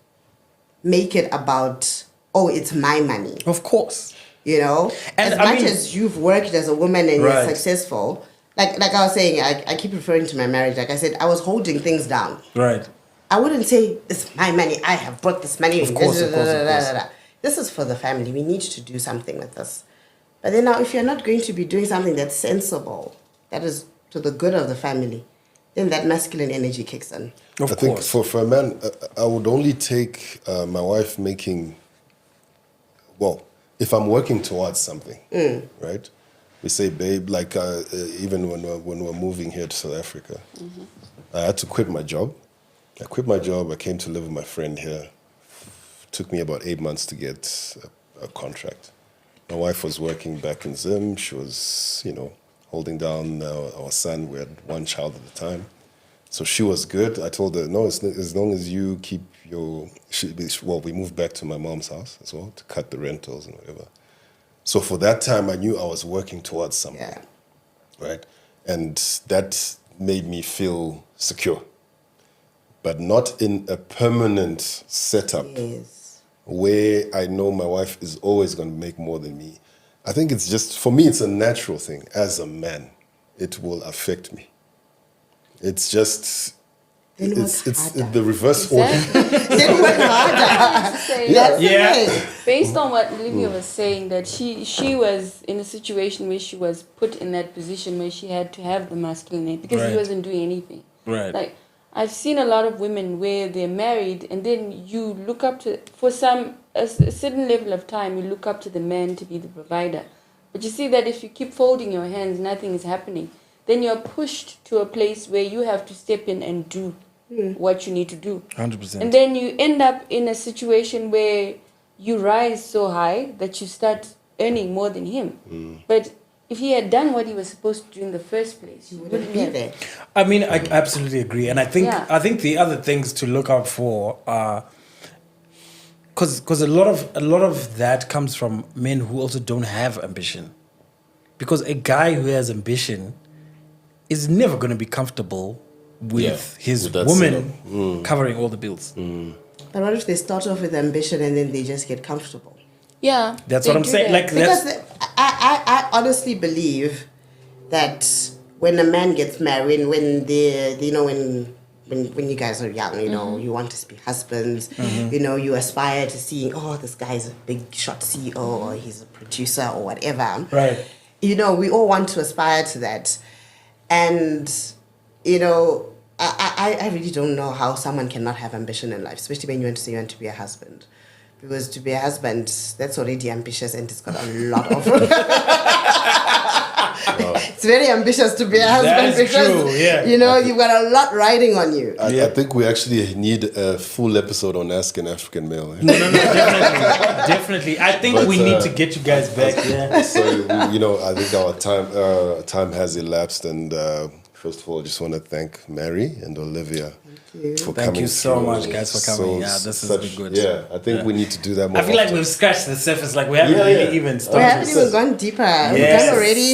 make it about, oh, it's my money. Of course. You know? And as I much mean- as you've worked as a woman and Right. you're successful, like I was saying, I keep referring to my marriage. Like I said, I was holding things down. Right. I wouldn't say it's my money. I have brought this money. Of course, of course, of course. This is for the family. We need to do something with this. But then now, if you're not going to be doing something that's sensible, that is to the good of the family, then that masculine energy kicks in. Of I think course. for a man, I would only take my wife making, well, if I'm working towards something, right? We say, babe, like even when we're moving here to South Africa, I had to quit my job. I quit my job. I came to live with my friend here. Took me about 8 months to get a contract. My wife was working back in Zim. She was, you know, holding down our son. We had one child at the time. So she was good. I told her, no, as long as you keep your... Well, we moved back to my mom's house as well to cut the rentals and whatever. So for that time, I knew I was working towards something, Yeah. right? And that made me feel secure. But not in a permanent setup Yes. where I know my wife is always going to make more than me. I think it's just, for me, it's a natural thing. As a man, it will affect me. It's just, Then work it's harder. the reverse order. Exactly. Then work harder. Say, That's the Yeah. thing. based on what Olivia was saying, that she was in a situation where she was put in that position where she had to have the masculine energy because he Right. wasn't doing anything. Right. Like I've seen a lot of women where they're married and then you look up to, for a certain level of time, you look up to the man to be the provider. But you see that if you keep folding your hands, nothing is happening. Then you're pushed to a place where you have to step in and do what you need to do. 100%. And then you end up in a situation where you rise so high that you start earning more than him. But if he had done what he was supposed to do in the first place, you Wouldn't be there. I mean, I absolutely agree, and I think Yeah. the other things to look out for are because a lot of that comes from men who also don't have ambition. Because a guy who has ambition is never going to be comfortable with his with that woman covering all the bills. But what if they start off with ambition and then they just get comfortable? yeah, That's they what I'm do saying. that. Like Because that's I honestly believe that when a man gets married, when you guys are young, you know, you want to be husbands, you know, you aspire to seeing, oh, this guy's a big shot CEO or he's a producer or whatever. right. You know, we all want to aspire to that. And, you know, I really don't know how someone cannot have ambition in life, especially when you want to say you want to be a husband. Because to be a husband, that's already ambitious and it's got a lot of it's very ambitious to be a husband That's because true, yeah. you know you've got a lot riding on you. I think we actually need a full episode on Ask an African Male. No, definitely. I think But, we need to get you guys back. Yeah. So, I think our time has elapsed, and first of all, I just want to thank Mary and Olivia for Thank coming you so through. much, guys, for coming. Yeah, this has been good. Yeah, I think we need to do that more I feel like often. we've scratched the surface. Like we haven't really even started. We haven't even gone deeper. We've done already.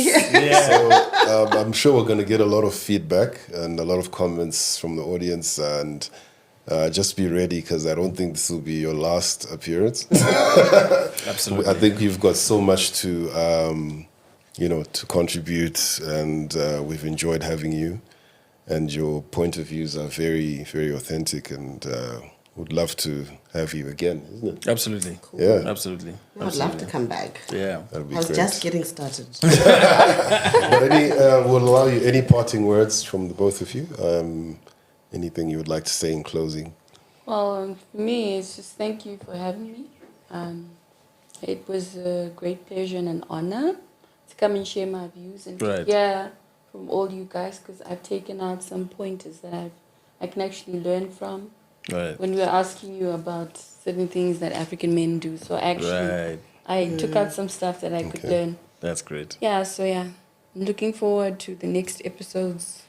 Yeah. So I'm sure we're going to get a lot of feedback and a lot of comments from the audience, and just be ready because I don't think this will be your last appearance. Absolutely. I think you've got so much to to contribute, and we've enjoyed having you, and your point of views are very, very authentic, and would love to have you again, isn't it? Absolutely. Yeah. Absolutely. I'd love to come back. Yeah. That'd be I was great. just getting started. But we'll allow you any parting words from the both of you. Anything you would like to say in closing? Well, for me, it's just thank you for having me. It was a great pleasure and an honor to come and share my views and Right. to hear from all you guys, because I've taken out some pointers that I can actually learn from Right. when we were asking you about certain things that African men do. So actually, Right. I took out some stuff that I could learn. That's great. Yeah, so yeah, I'm looking forward to the next episodes.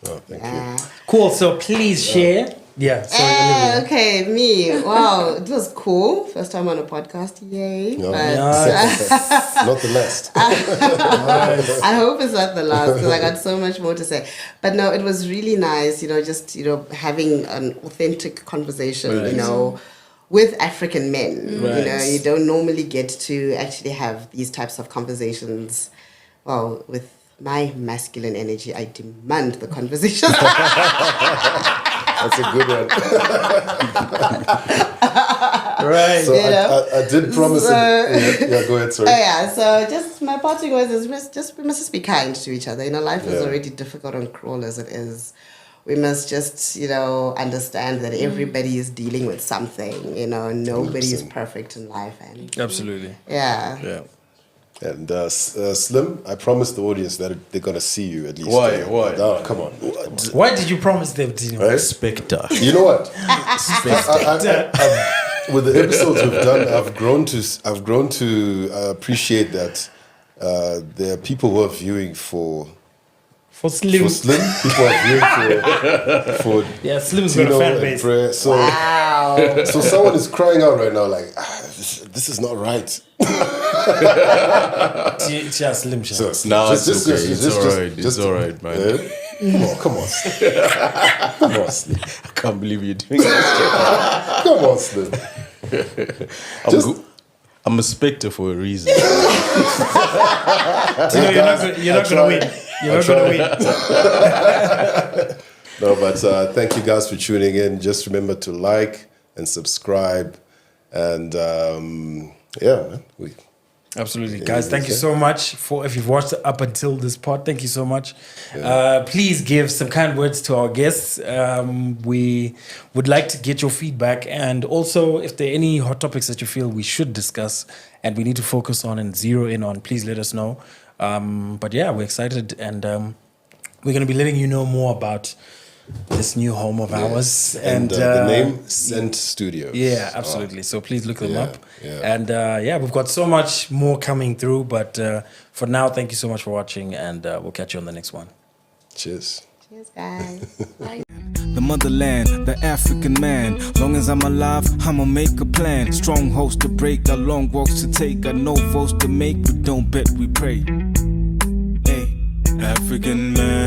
Oh, thank you. Cool. So please share. Yeah. Sorry, Olivia. Okay, me. Wow, it was cool. First time on a podcast. Yay. No. But Not the last. I hope it's not the last because I got so much more to say. But no, it was really nice, just, having an authentic conversation, Right. with African men. Right. You don't normally get to actually have these types of conversations. Well, with my masculine energy, I demand the conversation. That's a good one. Right. So I did promise. Yeah, go ahead, sorry. Oh yeah, so just my parting words is we must just be kind to each other. Life is Yeah. already difficult and cruel as it is. We must just, understand that everybody is dealing with something. Nobody is 100%. perfect in life, and Absolutely. yeah. Yeah. And Slim, I promised the audience that they're going to see you at least. Why? Why? Oh, come on. Why did you promise them to? Right? Spectre. You know what? With the episodes we've done, I've grown to appreciate that there are people who are viewing for Slim. Slim. People are viewing for Yeah, Slim's got a Tino fan and base. Prayer. So, Wow. so someone is crying out right now, like, this is not right. Yeah, Slim. So, No, it's okay. It's alright. It's alright, man. Come on, Slim. Come on, Slim. I can't believe you're doing this. Come on, Slim. I'm a spectre for a reason. You're not gonna win. You're not gonna win. No, but thank you guys for tuning in. Just remember to like and subscribe. And man, Absolutely, guys. Thank you so much if you've watched up until this part. Thank you so much. Please give some kind words to our guests. We would like to get your feedback, and also if there are any hot topics that you feel we should discuss and we need to focus on and zero in on, please let us know. But yeah, we're excited, and we're going to be letting you know more about this new home of ours, and the name Scent Studios. Yeah, absolutely. So please look them up. Yeah. And we've got so much more coming through. But for now, thank you so much for watching, and we'll catch you on the next one. Cheers. Cheers, guys. Bye. The motherland, the African man. Long as I'm alive, I'ma make a plan. Strongholds to break, got long walks to take, got no votes to make. We don't bet, we pray. Hey, African man.